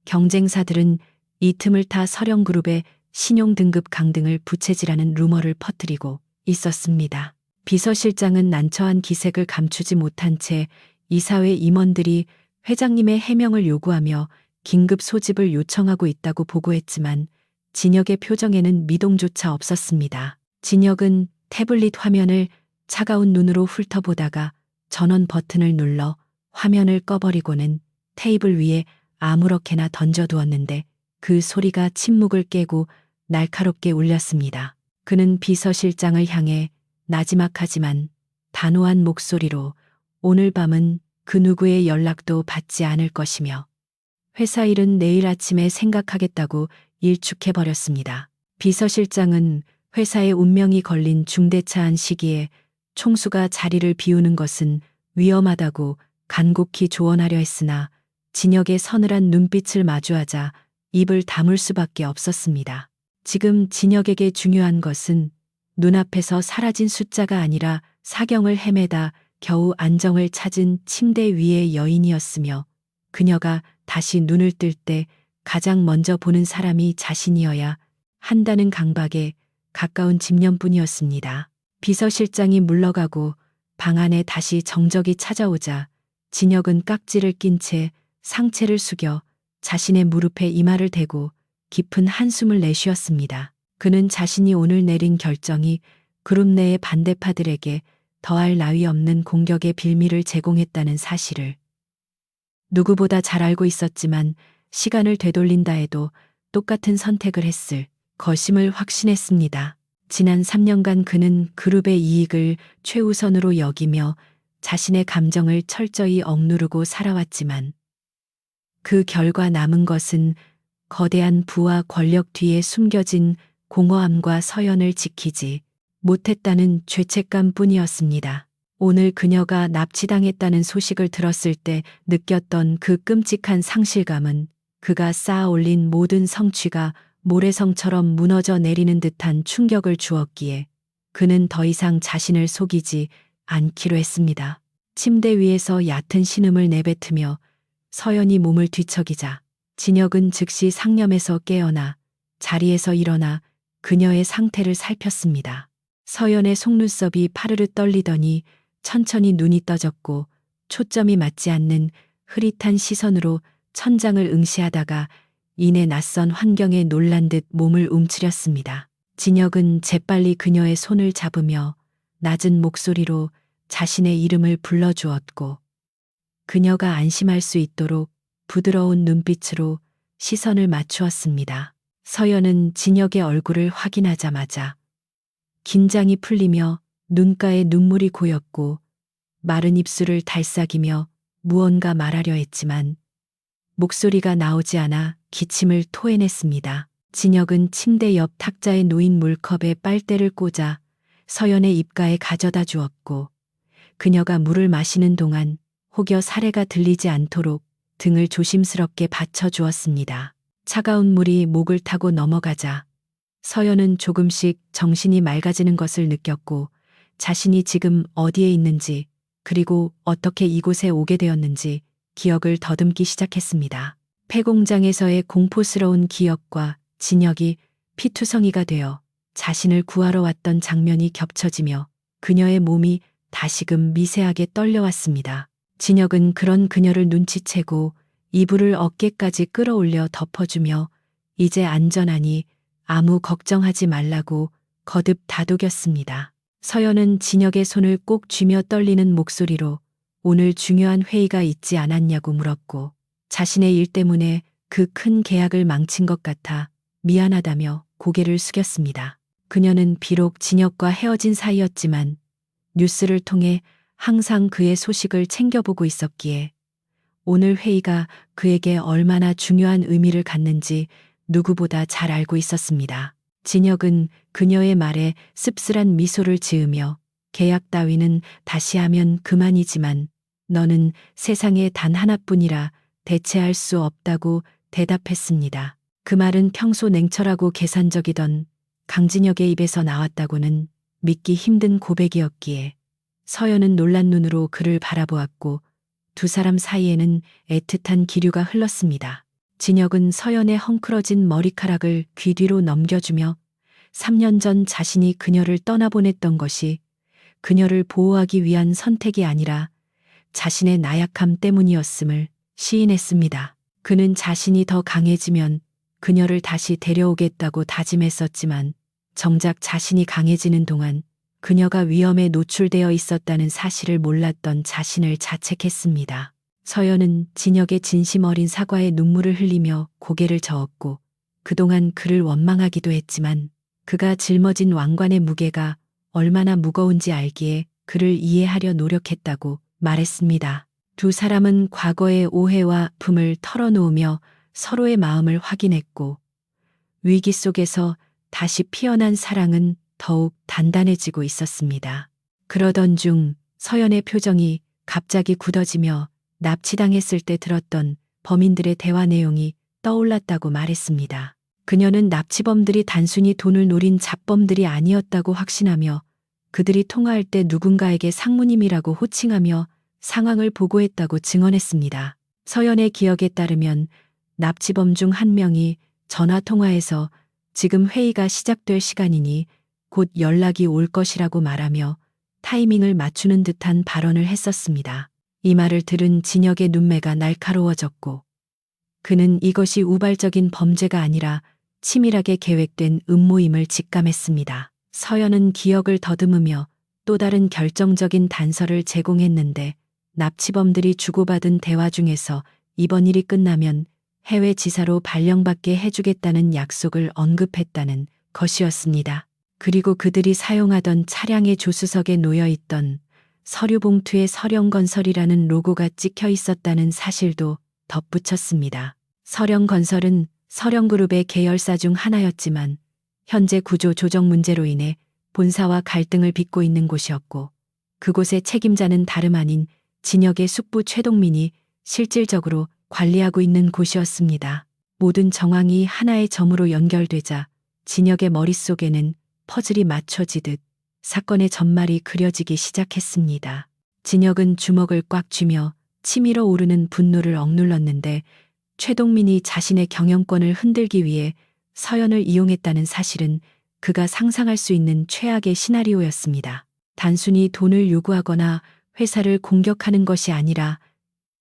경쟁사들은 이 틈을 타 서령그룹의 신용 등급 강등을 부채질하는 루머를 퍼뜨리고 있었습니다. 비서실장은 난처한 기색을 감추지 못한 채 이사회 임원들이 회장님의 해명을 요구하며 긴급 소집을 요청하고 있다고 보고했지만 진혁의 표정에는 미동조차 없었습니다. 진혁은 태블릿 화면을 차가운 눈으로 훑어보다가 전원 버튼을 눌러 화면을 꺼버리고는 테이블 위에 아무렇게나 던져두었는데 그 소리가 침묵을 깨고 날카롭게 울렸습니다. 그는 비서실장을 향해 나지막하지만 단호한 목소리로 오늘 밤은 그 누구의 연락도 받지 않을 것이며 회사 일은 내일 아침에 생각하겠다고 일축해버렸습니다. 비서실장은 회사의 운명이 걸린 중대차한 시기에 총수가 자리를 비우는 것은 위험하다고 간곡히 조언하려 했으나 진혁의 서늘한 눈빛을 마주하자 입을 다물 수밖에 없었습니다. 지금 진혁에게 중요한 것은 눈앞에서 사라진 숫자가 아니라 사경을 헤매다 겨우 안정을 찾은 침대 위의 여인이었으며 그녀가 다시 눈을 뜰 때 가장 먼저 보는 사람이 자신이어야 한다는 강박에 가까운 집념뿐이었습니다. 비서실장이 물러가고 방 안에 다시 정적이 찾아오자 진혁은 깍지를 낀 채 상체를 숙여 자신의 무릎에 이마를 대고 깊은 한숨을 내쉬었습니다. 그는 자신이 오늘 내린 결정이 그룹 내의 반대파들에게 더할 나위 없는 공격의 빌미를 제공했다는 사실을 누구보다 잘 알고 있었지만 시간을 되돌린다 해도 똑같은 선택을 했을 것임을 확신했습니다. 지난 3년간 그는 그룹의 이익을 최우선으로 여기며 자신의 감정을 철저히 억누르고 살아왔지만 그 결과 남은 것은 거대한 부와 권력 뒤에 숨겨진 공허함과 서연을 지키지 못했다는 죄책감 뿐이었습니다. 오늘 그녀가 납치당했다는 소식을 들었을 때 느꼈던 그 끔찍한 상실감은 그가 쌓아 올린 모든 성취가 모래성처럼 무너져 내리는 듯한 충격을 주었기에 그는 더 이상 자신을 속이지 않기로 했습니다. 침대 위에서 얕은 신음을 내뱉으며 서연이 몸을 뒤척이자 진혁은 즉시 상념에서 깨어나 자리에서 일어나 그녀의 상태를 살폈습니다. 서연의 속눈썹이 파르르 떨리더니 천천히 눈이 떠졌고 초점이 맞지 않는 흐릿한 시선으로 천장을 응시하다가 이내 낯선 환경에 놀란 듯 몸을 움츠렸습니다. 진혁은 재빨리 그녀의 손을 잡으며 낮은 목소리로 자신의 이름을 불러주었고 그녀가 안심할 수 있도록 부드러운 눈빛으로 시선을 맞추었습니다. 서연은 진혁의 얼굴을 확인하자마자 긴장이 풀리며 눈가에 눈물이 고였고 마른 입술을 달싹이며 무언가 말하려 했지만 목소리가 나오지 않아 기침을 토해냈습니다. 진혁은 침대 옆 탁자에 놓인 물컵에 빨대를 꽂아 서연의 입가에 가져다 주었고 그녀가 물을 마시는 동안 혹여 사례가 들리지 않도록 등을 조심스럽게 받쳐주었습니다. 차가운 물이 목을 타고 넘어가자 서연은 조금씩 정신이 맑아지는 것을 느꼈고 자신이 지금 어디에 있는지 그리고 어떻게 이곳에 오게 되었는지 기억을 더듬기 시작했습니다. 폐공장에서의 공포스러운 기억과 진혁이 피투성이가 되어 자신을 구하러 왔던 장면이 겹쳐지며 그녀의 몸이 다시금 미세하게 떨려왔습니다. 진혁은 그런 그녀를 눈치채고 이불을 어깨까지 끌어올려 덮어주며 이제 안전하니 아무 걱정하지 말라고 거듭 다독였습니다. 서연은 진혁의 손을 꼭 쥐며 떨리는 목소리로 오늘 중요한 회의가 있지 않았냐고 물었고 자신의 일 때문에 그 큰 계약을 망친 것 같아 미안하다며 고개를 숙였습니다. 그녀는 비록 진혁과 헤어진 사이였지만 뉴스를 통해 항상 그의 소식을 챙겨보고 있었기에 오늘 회의가 그에게 얼마나 중요한 의미를 갖는지 누구보다 잘 알고 있었습니다. 진혁은 그녀의 말에 씁쓸한 미소를 지으며 계약 따위는 다시 하면 그만이지만 너는 세상에 단 하나뿐이라 대체할 수 없다고 대답했습니다. 그 말은 평소 냉철하고 계산적이던 강진혁의 입에서 나왔다고는 믿기 힘든 고백이었기에 서연은 놀란 눈으로 그를 바라보았고 두 사람 사이에는 애틋한 기류가 흘렀습니다. 진혁은 서연의 헝클어진 머리카락을 귀 뒤로 넘겨주며 3년 전 자신이 그녀를 떠나보냈던 것이 그녀를 보호하기 위한 선택이 아니라 자신의 나약함 때문이었음을 시인했습니다. 그는 자신이 더 강해지면 그녀를 다시 데려오겠다고 다짐했었지만 정작 자신이 강해지는 동안 그녀가 위험에 노출되어 있었다는 사실을 몰랐던 자신을 자책했습니다. 서연은 진혁의 진심 어린 사과에 눈물을 흘리며 고개를 저었고 그동안 그를 원망하기도 했지만 그가 짊어진 왕관의 무게가 얼마나 무거운지 알기에 그를 이해하려 노력했다고 말했습니다. 두 사람은 과거의 오해와 아픔을 털어놓으며 서로의 마음을 확인했고 위기 속에서 다시 피어난 사랑은 더욱 단단해지고 있었습니다. 그러던 중 서연의 표정이 갑자기 굳어지며 납치당했을 때 들었던 범인들의 대화 내용이 떠올랐다고 말했습니다. 그녀는 납치범들이 단순히 돈을 노린 잡범들이 아니었다고 확신하며 그들이 통화할 때 누군가에게 상무님이라고 호칭하며 상황을 보고했다고 증언했습니다. 서연의 기억에 따르면 납치범 중 한 명이 전화 통화에서 지금 회의가 시작될 시간이니 곧 연락이 올 것이라고 말하며 타이밍을 맞추는 듯한 발언을 했었습니다. 이 말을 들은 진혁의 눈매가 날카로워졌고 그는 이것이 우발적인 범죄가 아니라 치밀하게 계획된 음모임을 직감했습니다. 서연은 기억을 더듬으며 또 다른 결정적인 단서를 제공했는데 납치범들이 주고받은 대화 중에서 이번 일이 끝나면 해외 지사로 발령받게 해주겠다는 약속을 언급했다는 것이었습니다. 그리고 그들이 사용하던 차량의 조수석에 놓여있던 서류 봉투에 서령건설이라는 로고가 찍혀 있었다는 사실도 덧붙였습니다. 서령건설은 서령그룹의 계열사 중 하나였지만 현재 구조 조정 문제로 인해 본사와 갈등을 빚고 있는 곳이었고 그곳의 책임자는 다름 아닌 진혁의 숙부 최동민이 실질적으로 관리하고 있는 곳이었습니다. 모든 정황이 하나의 점으로 연결되자 진혁의 머릿속에는 퍼즐이 맞춰지듯 사건의 전말이 그려지기 시작했습니다. 진혁은 주먹을 꽉 쥐며 치밀어 오르는 분노를 억눌렀는데 최동민이 자신의 경영권을 흔들기 위해 서연을 이용했다는 사실은 그가 상상할 수 있는 최악의 시나리오였습니다. 단순히 돈을 요구하거나 회사를 공격하는 것이 아니라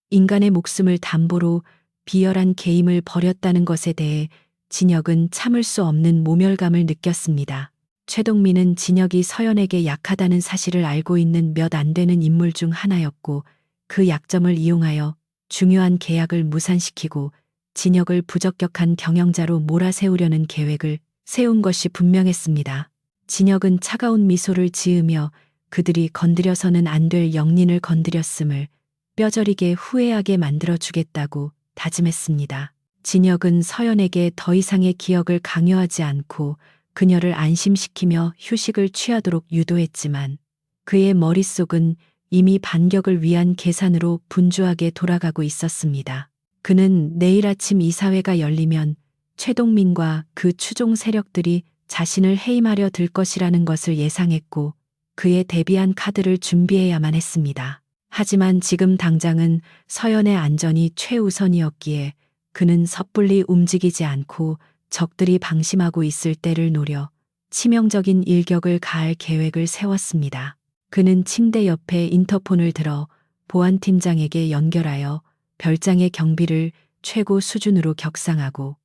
인간의 목숨을 담보로 비열한 게임을 벌였다는 것에 대해 진혁은 참을 수 없는 모멸감을 느꼈습니다. 최동민은 진혁이 서연에게 약하다는 사실을 알고 있는 몇 안 되는 인물 중 하나였고 그 약점을 이용하여 중요한 계약을 무산시키고 진혁을 부적격한 경영자로 몰아세우려는 계획을 세운 것이 분명했습니다. 진혁은 차가운 미소를 지으며 그들이 건드려서는 안 될 영린을 건드렸음을 뼈저리게 후회하게 만들어주겠다고 다짐했습니다. 진혁은 서연에게 더 이상의 기억을 강요하지 않고 그녀를 안심시키며 휴식을 취하도록 유도했지만 그의 머릿속은 이미 반격을 위한 계산으로 분주하게 돌아가고 있었습니다. 그는 내일 아침 이사회가 열리면 최동민과 그 추종 세력들이 자신을 해임하려 들 것이라는 것을 예상했고 그에 대비한 카드를 준비해야만 했습니다. 하지만 지금 당장은 서연의 안전이 최우선이었기에 그는 섣불리 움직이지 않고 적들이 방심하고 있을 때를 노려 치명적인 일격을 가할 계획을 세웠습니다. 그는 침대 옆에 인터폰을 들어 보안팀장에게 연결하여 별장의 경비를 최고 수준으로 격상하고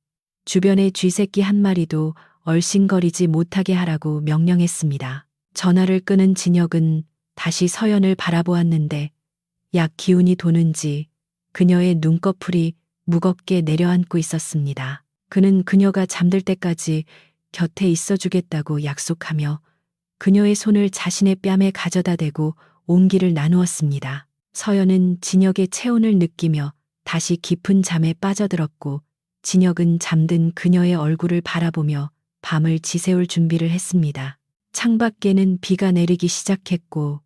주변의 쥐새끼 한 마리도 얼씬거리지 못하게 하라고 명령했습니다. 전화를 끊은 진혁은 다시 서연을 바라보았는데 약 기운이 도는지 그녀의 눈꺼풀이 무겁게 내려앉고 있었습니다. 그는 그녀가 잠들 때까지 곁에 있어주겠다고 약속하며 그녀의 손을 자신의 뺨에 가져다 대고 온기를 나누었습니다. 서연은 진혁의 체온을 느끼며 다시 깊은 잠에 빠져들었고 진혁은 잠든 그녀의 얼굴을 바라보며 밤을 지새울 준비를 했습니다. 창밖에는 비가 내리기 시작했고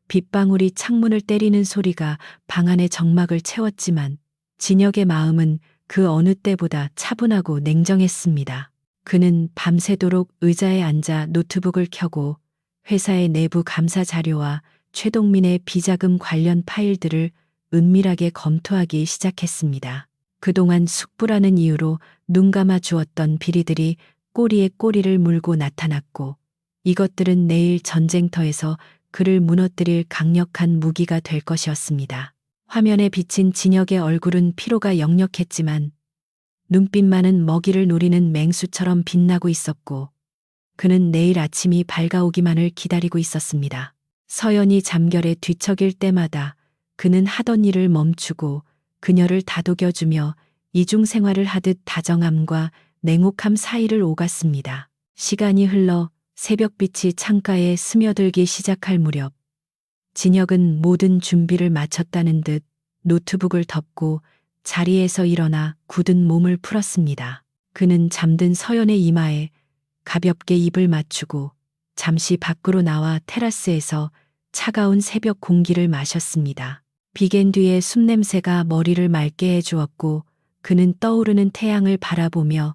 빗방울이 창문을 때리는 소리가 방 안의 적막을 채웠지만 진혁의 마음은 그 어느 때보다 차분하고 냉정했습니다. 그는 밤새도록 의자에 앉아 노트북을 켜고 회사의 내부 감사 자료와 최동민의 비자금 관련 파일들을 은밀하게 검토하기 시작했습니다. 그동안 숙부라는 이유로 눈 감아 주었던 비리들이 꼬리에 꼬리를 물고 나타났고 이것들은 내일 전쟁터에서 그를 무너뜨릴 강력한 무기가 될 것이었습니다. 화면에 비친 진혁의 얼굴은 피로가 역력했지만 눈빛만은 먹이를 노리는 맹수처럼 빛나고 있었고 그는 내일 아침이 밝아오기만을 기다리고 있었습니다. 서연이 잠결에 뒤척일 때마다 그는 하던 일을 멈추고 그녀를 다독여주며 이중생활을 하듯 다정함과 냉혹함 사이를 오갔습니다. 시간이 흘러 새벽빛이 창가에 스며들기 시작할 무렵 진혁은 모든 준비를 마쳤다는 듯 노트북을 덮고 자리에서 일어나 굳은 몸을 풀었습니다. 그는 잠든 서연의 이마에 가볍게 입을 맞추고 잠시 밖으로 나와 테라스에서 차가운 새벽 공기를 마셨습니다. 비갠 뒤에 숲냄새가 머리를 맑게 해주었고 그는 떠오르는 태양을 바라보며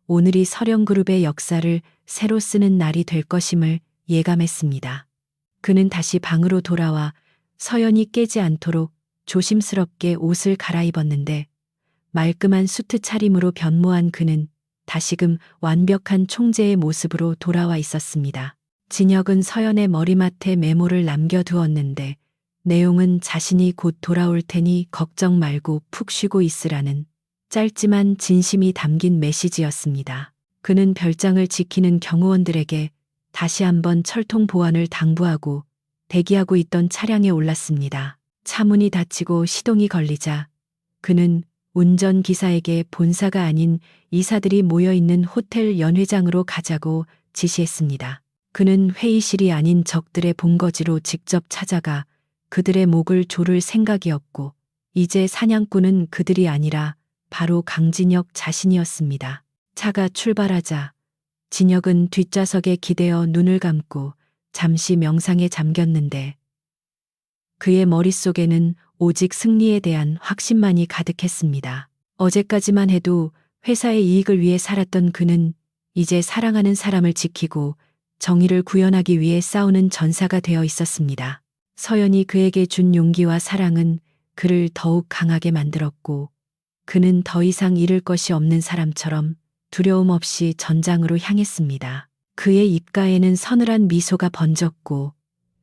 오늘이 서령그룹의 역사를 새로 쓰는 날이 될 것임을 예감했습니다. 그는 다시 방으로 돌아와 서연이 깨지 않도록 조심스럽게 옷을 갈아입었는데 말끔한 수트 차림으로 변모한 그는 다시금 완벽한 총재의 모습으로 돌아와 있었습니다. 진혁은 서연의 머리맡에 메모를 남겨두었는데 내용은 자신이 곧 돌아올 테니 걱정 말고 푹 쉬고 있으라는 짧지만 진심이 담긴 메시지였습니다. 그는 별장을 지키는 경호원들에게 다시 한번 철통 보안을 당부하고 대기하고 있던 차량에 올랐습니다. 차문이 닫히고 시동이 걸리자 그는 운전기사에게 본사가 아닌 이사들이 모여있는 호텔 연회장으로 가자고 지시했습니다. 그는 회의실이 아닌 적들의 본거지로 직접 찾아가 그들의 목을 조를 생각이었고 이제 사냥꾼은 그들이 아니라 바로 강진혁 자신이었습니다. 차가 출발하자 진혁은 뒷좌석에 기대어 눈을 감고 잠시 명상에 잠겼는데 그의 머릿속에는 오직 승리에 대한 확신만이 가득했습니다. 어제까지만 해도 회사의 이익을 위해 살았던 그는 이제 사랑하는 사람을 지키고 정의를 구현하기 위해 싸우는 전사가 되어 있었습니다. 서연이 그에게 준 용기와 사랑은 그를 더욱 강하게 만들었고 그는 더 이상 잃을 것이 없는 사람처럼 두려움 없이 전장으로 향했습니다. 그의 입가에는 서늘한 미소가 번졌고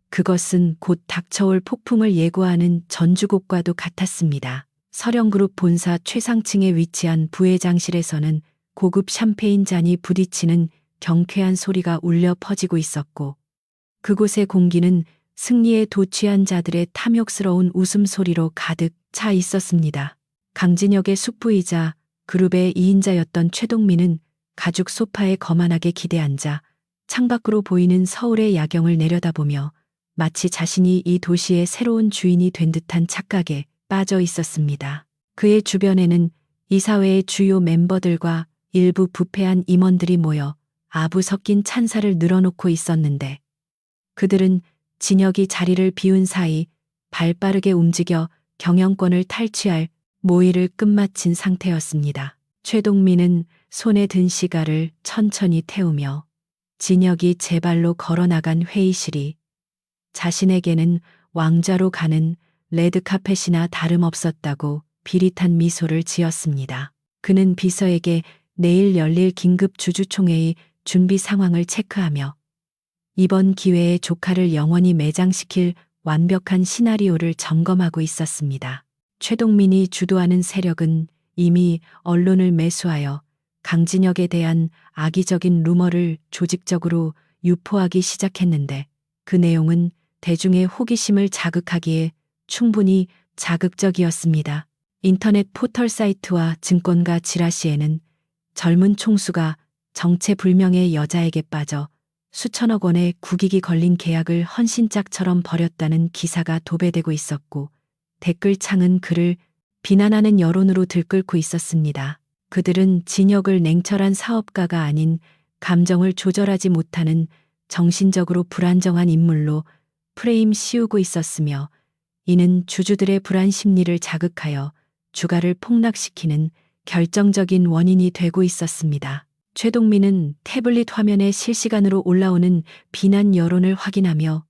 그것은 곧 닥쳐올 폭풍을 예고하는 전주곡과도 같았습니다. 서령그룹 본사 최상층에 위치한 부회장실에서는 고급 샴페인 잔이 부딪히는 경쾌한 소리가 울려 퍼지고 있었고 그곳의 공기는 승리에 도취한 자들의 탐욕스러운 웃음소리로 가득 차 있었습니다. 강진혁의 숙부이자 그룹의 2인자였던 최동민은 가죽 소파에 거만하게 기대앉아 창밖으로 보이는 서울의 야경을 내려다보며 마치 자신이 이 도시의 새로운 주인이 된 듯한 착각에 빠져 있었습니다. 그의 주변에는 이사회의 주요 멤버들과 일부 부패한 임원들이 모여 아부 섞인 찬사를 늘어놓고 있었는데 그들은 진혁이 자리를 비운 사이 발빠르게 움직여 경영권을 탈취할 모의를 끝마친 상태였습니다. 최동민은 손에 든 시가를 천천히 태우며 진혁이 제 발로 걸어나간 회의실이 자신에게는 왕좌로 가는 레드카펫이나 다름없었다고 비릿한 미소를 지었습니다. 그는 비서에게 내일 열릴 긴급 주주총회의 준비 상황을 체크하며 이번 기회에 조카를 영원히 매장시킬 완벽한 시나리오를 점검하고 있었습니다. 최동민이 주도하는 세력은 이미 언론을 매수하여 강진혁에 대한 악의적인 루머를 조직적으로 유포하기 시작했는데 그 내용은 대중의 호기심을 자극하기에 충분히 자극적이었습니다. 인터넷 포털 사이트와 증권가 지라시에는 젊은 총수가 정체불명의 여자에게 빠져 수천억 원의 국익이 걸린 계약을 헌신짝처럼 벌였다는 기사가 도배되고 있었고 댓글창은 그를 비난하는 여론으로 들끓고 있었습니다. 그들은 진혁을 냉철한 사업가가 아닌 감정을 조절하지 못하는 정신적으로 불안정한 인물로 프레임 씌우고 있었으며 이는 주주들의 불안 심리를 자극하여 주가를 폭락시키는 결정적인 원인이 되고 있었습니다. 최동민은 태블릿 화면에 실시간으로 올라오는 비난 여론을 확인하며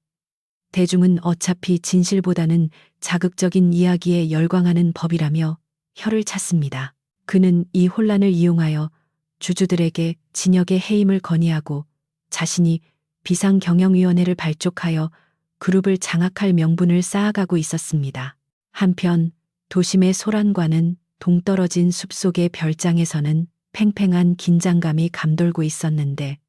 대중은 어차피 진실보다는 자극적인 이야기에 열광하는 법이라며 혀를 찼습니다. 그는 이 혼란을 이용하여 주주들에게 진혁의 해임을 건의하고 자신이 비상경영위원회를 발족하여 그룹을 장악할 명분을 쌓아가고 있었습니다. 한편 도심의 소란과는 동떨어진 숲속의 별장에서는 팽팽한 긴장감이 감돌고 있었는데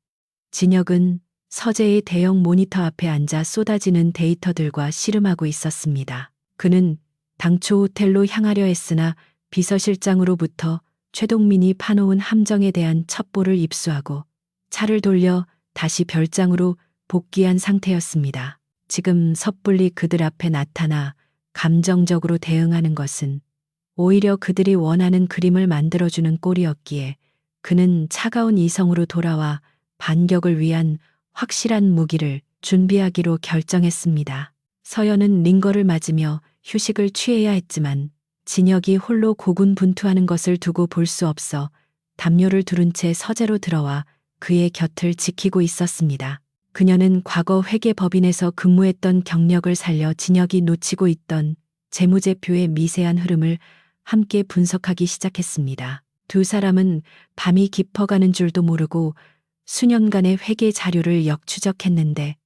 진혁은 서재의 대형 모니터 앞에 앉아 쏟아지는 데이터들과 씨름하고 있었습니다. 그는 당초 호텔로 향하려 했으나 비서실장으로부터 최동민이 파놓은 함정에 대한 첩보를 입수하고 차를 돌려 다시 별장으로 복귀한 상태였습니다. 지금 섣불리 그들 앞에 나타나 감정적으로 대응하는 것은 오히려 그들이 원하는 그림을 만들어주는 꼴이었기에 그는 차가운 이성으로 돌아와 반격을 위한 확실한 무기를 준비하기로 결정했습니다. 서연은 링거를 맞으며 휴식을 취해야 했지만 진혁이 홀로 고군분투하는 것을 두고 볼 수 없어 담요를 두른 채 서재로 들어와 그의 곁을 지키고 있었습니다. 그녀는 과거 회계법인에서 근무했던 경력을 살려 진혁이 놓치고 있던 재무제표의 미세한 흐름을 함께 분석하기 시작했습니다. 두 사람은 밤이 깊어가는 줄도 모르고 수년간의 회계 자료를 역추적했는데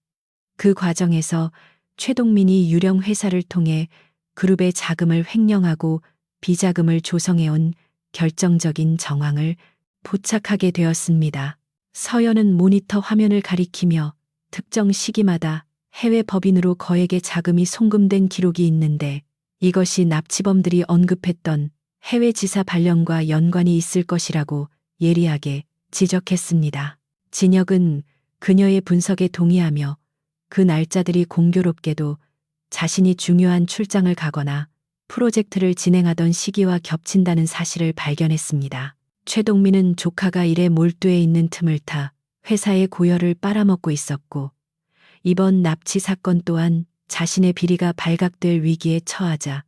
그 과정에서 최동민이 유령 회사를 통해 그룹의 자금을 횡령하고 비자금을 조성해온 결정적인 정황을 포착하게 되었습니다. 서연은 모니터 화면을 가리키며 특정 시기마다 해외 법인으로 거액의 자금이 송금된 기록이 있는데 이것이 납치범들이 언급했던 해외 지사 발령과 연관이 있을 것이라고 예리하게 지적했습니다. 진혁은 그녀의 분석에 동의하며 그 날짜들이 공교롭게도 자신이 중요한 출장을 가거나 프로젝트를 진행하던 시기와 겹친다는 사실을 발견했습니다. 최동민은 조카가 일에 몰두해 있는 틈을 타 회사의 고열을 빨아먹고 있었고 이번 납치 사건 또한 자신의 비리가 발각될 위기에 처하자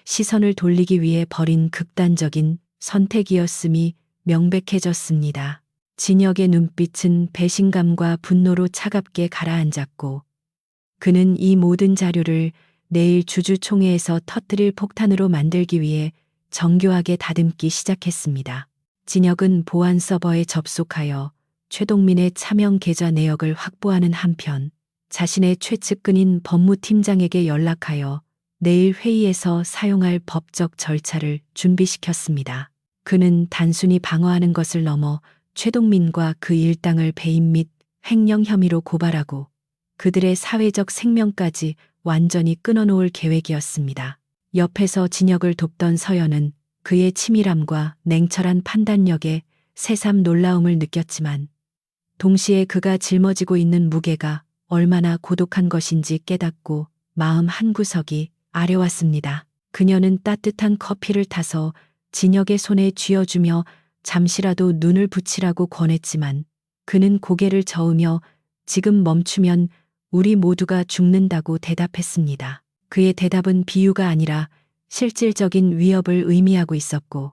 시선을 돌리기 위해 벌인 극단적인 선택이었음이 명백해졌습니다. 진혁의 눈빛은 배신감과 분노로 차갑게 가라앉았고 그는 이 모든 자료를 내일 주주총회에서 터뜨릴 폭탄으로 만들기 위해 정교하게 다듬기 시작했습니다. 진혁은 보안 서버에 접속하여 최동민의 차명 계좌 내역을 확보하는 한편 자신의 최측근인 법무팀장에게 연락하여 내일 회의에서 사용할 법적 절차를 준비시켰습니다. 그는 단순히 방어하는 것을 넘어 최동민과 그 일당을 배임 및 횡령 혐의로 고발하고 그들의 사회적 생명까지 완전히 끊어놓을 계획이었습니다. 옆에서 진혁을 돕던 서연은 그의 치밀함과 냉철한 판단력에 새삼 놀라움을 느꼈지만 동시에 그가 짊어지고 있는 무게가 얼마나 고독한 것인지 깨닫고 마음 한구석이 아려왔습니다. 그녀는 따뜻한 커피를 타서 진혁의 손에 쥐어주며 잠시라도 눈을 붙이라고 권했지만 그는 고개를 저으며 지금 멈추면 우리 모두가 죽는다고 대답했습니다. 그의 대답은 비유가 아니라 실질적인 위협을 의미하고 있었고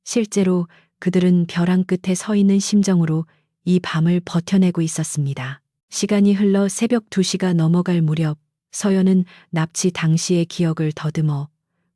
실제로 그들은 벼랑 끝에 서 있는 심정으로 이 밤을 버텨내고 있었습니다. 시간이 흘러 새벽 2시가 넘어갈 무렵 서연은 납치 당시의 기억을 더듬어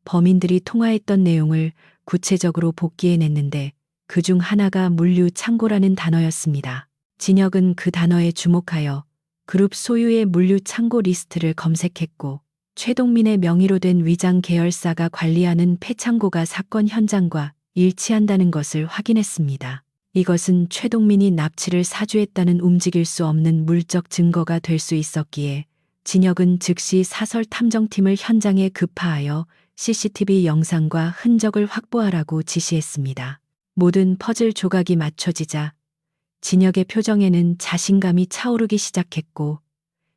범인들이 통화했던 내용을 구체적으로 복기해냈는데 그중 하나가 물류 창고라는 단어였습니다. 진혁은 그 단어에 주목하여 그룹 소유의 물류 창고 리스트를 검색했고 최동민의 명의로 된 위장 계열사가 관리하는 폐창고가 사건 현장과 일치한다는 것을 확인했습니다. 이것은 최동민이 납치를 사주했다는 움직일 수 없는 물적 증거가 될 수 있었기에 진혁은 즉시 사설 탐정팀을 현장에 급파하여 CCTV 영상과 흔적을 확보하라고 지시했습니다. 모든 퍼즐 조각이 맞춰지자 진혁의 표정에는 자신감이 차오르기 시작했고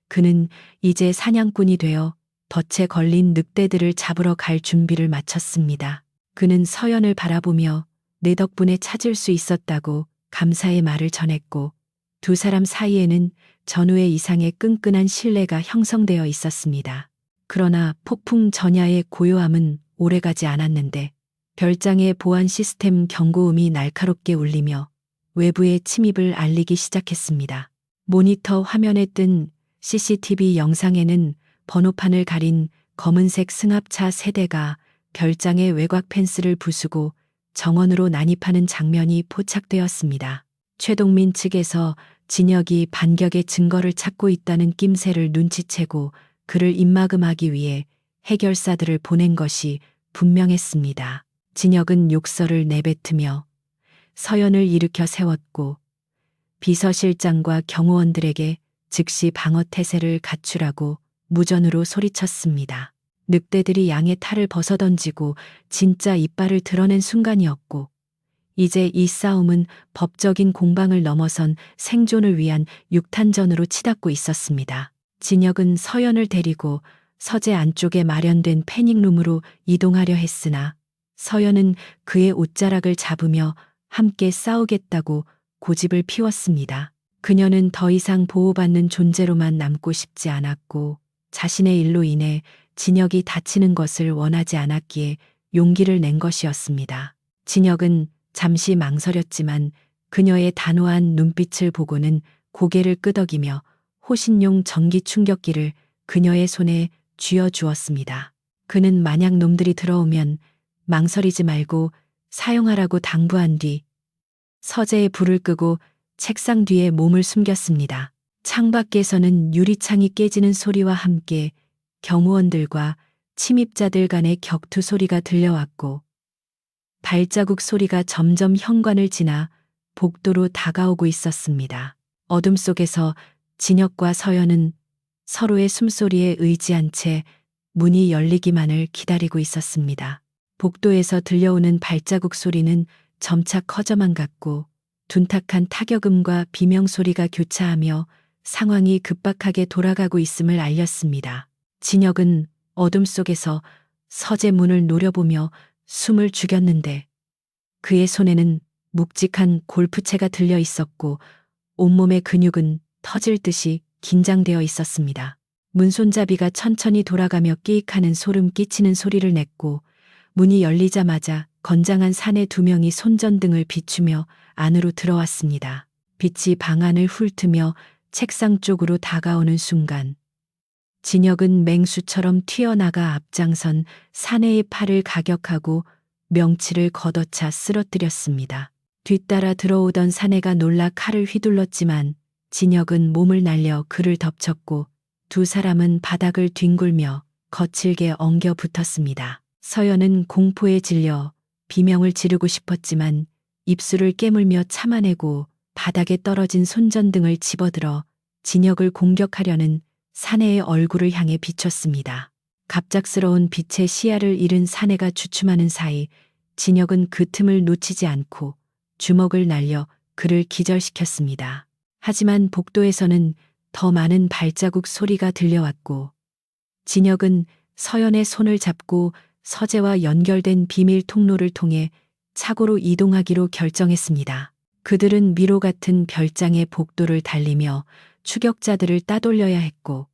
그는 이제 사냥꾼이 되어 덫에 걸린 늑대들을 잡으러 갈 준비를 마쳤습니다. 그는 서연을 바라보며 내 덕분에 찾을 수 있었다고 감사의 말을 전했고 두 사람 사이에는 전후의 이상의 끈끈한 신뢰가 형성되어 있었습니다. 그러나 폭풍 전야의 고요함은 오래가지 않았는데 별장의 보안 시스템 경고음이 날카롭게 울리며 외부의 침입을 알리기 시작했습니다. 모니터 화면에 뜬 CCTV 영상에는 번호판을 가린 검은색 승합차 3대가 별장의 외곽 펜스를 부수고 정원으로 난입하는 장면이 포착되었습니다. 최동민 측에서 진혁이 반격의 증거를 찾고 있다는 낌새를 눈치채고 그를 입막음하기 위해 해결사들을 보낸 것이 분명했습니다. 진혁은 욕설을 내뱉으며 서연을 일으켜 세웠고 비서실장과 경호원들에게 즉시 방어 태세를 갖추라고 무전으로 소리쳤습니다. 늑대들이 양의 탈을 벗어던지고 진짜 이빨을 드러낸 순간이었고 이제 이 싸움은 법적인 공방을 넘어선 생존을 위한 육탄전으로 치닫고 있었습니다. 진혁은 서연을 데리고 서재 안쪽에 마련된 패닉룸으로 이동하려 했으나 서연은 그의 옷자락을 잡으며 함께 싸우겠다고 고집을 피웠습니다. 그녀는 더 이상 보호받는 존재로만 남고 싶지 않았고 자신의 일로 인해 진혁이 다치는 것을 원하지 않았기에 용기를 낸 것이었습니다. 진혁은 잠시 망설였지만 그녀의 단호한 눈빛을 보고는 고개를 끄덕이며 호신용 전기 충격기를 그녀의 손에 쥐어주었습니다. 그는 만약 놈들이 들어오면 망설이지 말고 사용하라고 당부한 뒤 서재에 불을 끄고 책상 뒤에 몸을 숨겼습니다. 창밖에서는 유리창이 깨지는 소리와 함께 경호원들과 침입자들 간의 격투 소리가 들려왔고 발자국 소리가 점점 현관을 지나 복도로 다가오고 있었습니다. 어둠 속에서 진혁과 서연은 서로의 숨소리에 의지한 채 문이 열리기만을 기다리고 있었습니다. 복도에서 들려오는 발자국 소리는 점차 커져만 갔고 둔탁한 타격음과 비명소리가 교차하며 상황이 급박하게 돌아가고 있음을 알렸습니다. 진혁은 어둠 속에서 서재 문을 노려보며 숨을 죽였는데 그의 손에는 묵직한 골프채가 들려 있었고 온몸의 근육은 터질 듯이 긴장되어 있었습니다. 문손잡이가 천천히 돌아가며 끼익하는 소름 끼치는 소리를 냈고 문이 열리자마자 건장한 사내 2명이 손전등을 비추며 안으로 들어왔습니다. 빛이 방 안을 훑으며 책상 쪽으로 다가오는 순간 진혁은 맹수처럼 튀어나가 앞장선 사내의 팔을 가격하고 명치를 걷어차 쓰러뜨렸습니다. 뒤따라 들어오던 사내가 놀라 칼을 휘둘렀지만 진혁은 몸을 날려 그를 덮쳤고 두 사람은 바닥을 뒹굴며 거칠게 엉겨 붙었습니다. 서연은 공포에 질려 비명을 지르고 싶었지만 입술을 깨물며 참아내고 바닥에 떨어진 손전등을 집어들어 진혁을 공격하려는 사내의 얼굴을 향해 비췄습니다. 갑작스러운 빛에 시야를 잃은 사내가 주춤하는 사이 진혁은 그 틈을 놓치지 않고 주먹을 날려 그를 기절시켰습니다. 하지만 복도에서는 더 많은 발자국 소리가 들려왔고 진혁은 서연의 손을 잡고 서재와 연결된 비밀 통로를 통해 차고로 이동하기로 결정했습니다. 그들은 미로 같은 별장의 복도를 달리며 추격자들을 따돌려야 했고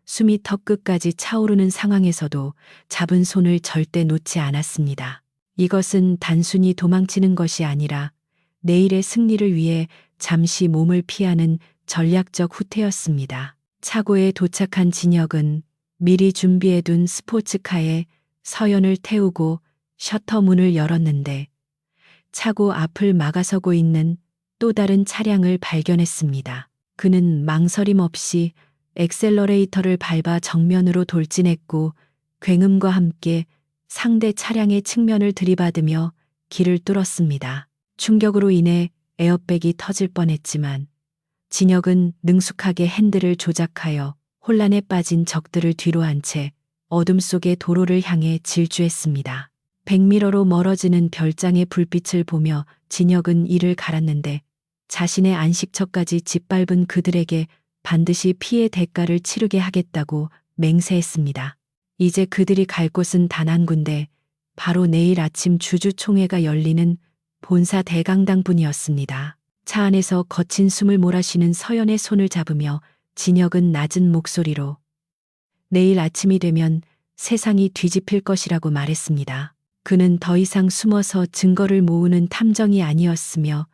숨이 턱끝까지 차오르는 상황에서도 잡은 손을 절대 놓지 않았습니다. 이것은 단순히 도망치는 것이 아니라 내일의 승리를 위해 잠시 몸을 피하는 전략적 후퇴였습니다. 차고에 도착한 진혁은 미리 준비해둔 스포츠카에 서연을 태우고 셔터 문을 열었는데 차고 앞을 막아서고 있는 또 다른 차량을 발견했습니다. 그는 망설임 없이 엑셀러레이터를 밟아 정면으로 돌진했고 굉음과 함께 상대 차량의 측면을 들이받으며 길을 뚫었습니다. 충격으로 인해 에어백이 터질 뻔했지만 진혁은 능숙하게 핸들을 조작하여 혼란에 빠진 적들을 뒤로 한 채 어둠 속의 도로를 향해 질주했습니다. 백미러로 멀어지는 별장의 불빛을 보며 진혁은 이를 갈았는데 자신의 안식처까지 짓밟은 그들에게 반드시 피해 대가를 치르게 하겠다고 맹세했습니다. 이제 그들이 갈 곳은 단 한 군데, 바로 내일 아침 주주총회가 열리는 본사 대강당뿐이었습니다. 차 안에서 거친 숨을 몰아쉬는 서연의 손을 잡으며 진혁은 낮은 목소리로 내일 아침이 되면 세상이 뒤집힐 것이라고 말했습니다. 그는 더 이상 숨어서 증거를 모으는 탐정이 아니었으며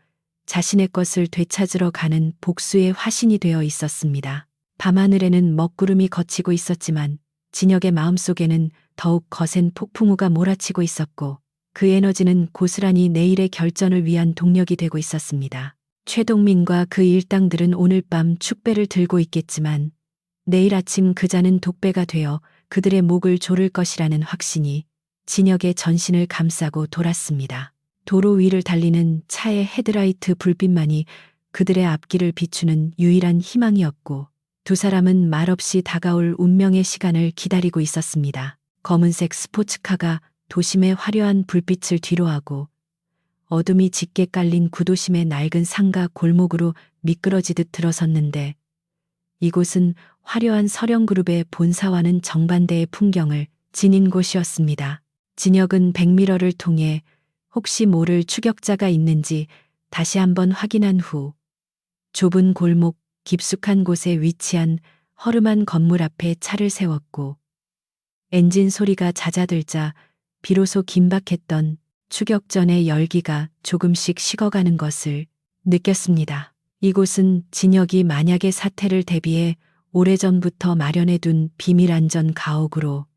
자신의 것을 되찾으러 가는 복수의 화신이 되어 있었습니다. 밤하늘에는 먹구름이 걷히고 있었지만 진혁의 마음속에는 더욱 거센 폭풍우가 몰아치고 있었고 그 에너지는 고스란히 내일의 결전을 위한 동력이 되고 있었습니다. 최동민과 그 일당들은 오늘 밤 축배를 들고 있겠지만 내일 아침 그자는 독배가 되어 그들의 목을 조를 것이라는 확신이 진혁의 전신을 감싸고 돌았습니다. 도로 위를 달리는 차의 헤드라이트 불빛만이 그들의 앞길을 비추는 유일한 희망이었고 두 사람은 말없이 다가올 운명의 시간을 기다리고 있었습니다. 검은색 스포츠카가 도심의 화려한 불빛을 뒤로하고 어둠이 짙게 깔린 구도심의 낡은 상가 골목으로 미끄러지듯 들어섰는데 이곳은 화려한 서령그룹의 본사와는 정반대의 풍경을 지닌 곳이었습니다. 진혁은 백미러를 통해 혹시 모를 추격자가 있는지 다시 한번 확인한 후 좁은 골목 깊숙한 곳에 위치한 허름한 건물 앞에 차를 세웠고 엔진 소리가 잦아들자 비로소 긴박했던 추격전의 열기가 조금씩 식어가는 것을 느꼈습니다. 이곳은 진혁이 만약의 사태를 대비해 오래전부터 마련해둔 비밀 안전 가옥으로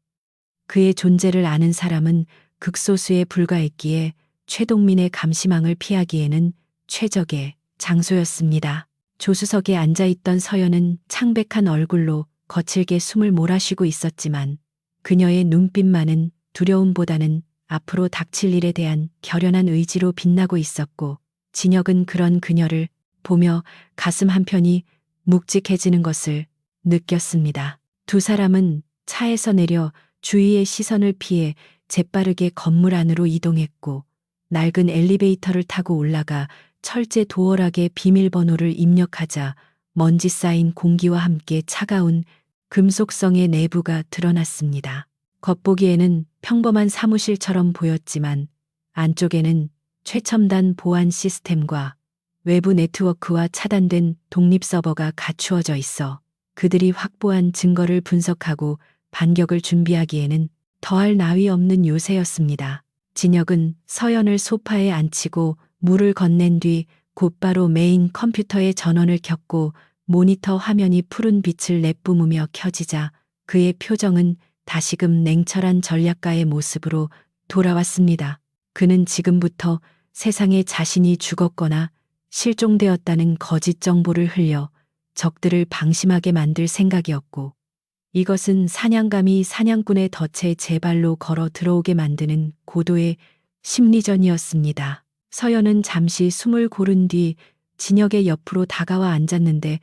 그의 존재를 아는 사람은 극소수에 불과했기에 최동민의 감시망을 피하기에는 최적의 장소였습니다. 조수석에 앉아있던 서연은 창백한 얼굴로 거칠게 숨을 몰아쉬고 있었지만 그녀의 눈빛만은 두려움보다는 앞으로 닥칠 일에 대한 결연한 의지로 빛나고 있었고 진혁은 그런 그녀를 보며 가슴 한편이 묵직해지는 것을 느꼈습니다. 두 사람은 차에서 내려 주위의 시선을 피해 재빠르게 건물 안으로 이동했고 낡은 엘리베이터를 타고 올라가 철제 도어락에 비밀번호를 입력하자 먼지 쌓인 공기와 함께 차가운 금속성의 내부가 드러났습니다. 겉보기에는 평범한 사무실처럼 보였지만 안쪽에는 최첨단 보안 시스템과 외부 네트워크와 차단된 독립 서버가 갖추어져 있어 그들이 확보한 증거를 분석하고 반격을 준비하기에는 더할 나위 없는 요새였습니다. 진혁은 서연을 소파에 앉히고 물을 건넨 뒤 곧바로 메인 컴퓨터의 전원을 켰고 모니터 화면이 푸른 빛을 내뿜으며 켜지자 그의 표정은 다시금 냉철한 전략가의 모습으로 돌아왔습니다. 그는 지금부터 세상에 자신이 죽었거나 실종되었다는 거짓 정보를 흘려 적들을 방심하게 만들 생각이었고 이것은 사냥감이 사냥꾼의 덫에 제 발로 걸어 들어오게 만드는 고도의 심리전이었습니다. 서연은 잠시 숨을 고른 뒤 진혁의 옆으로 다가와 앉았는데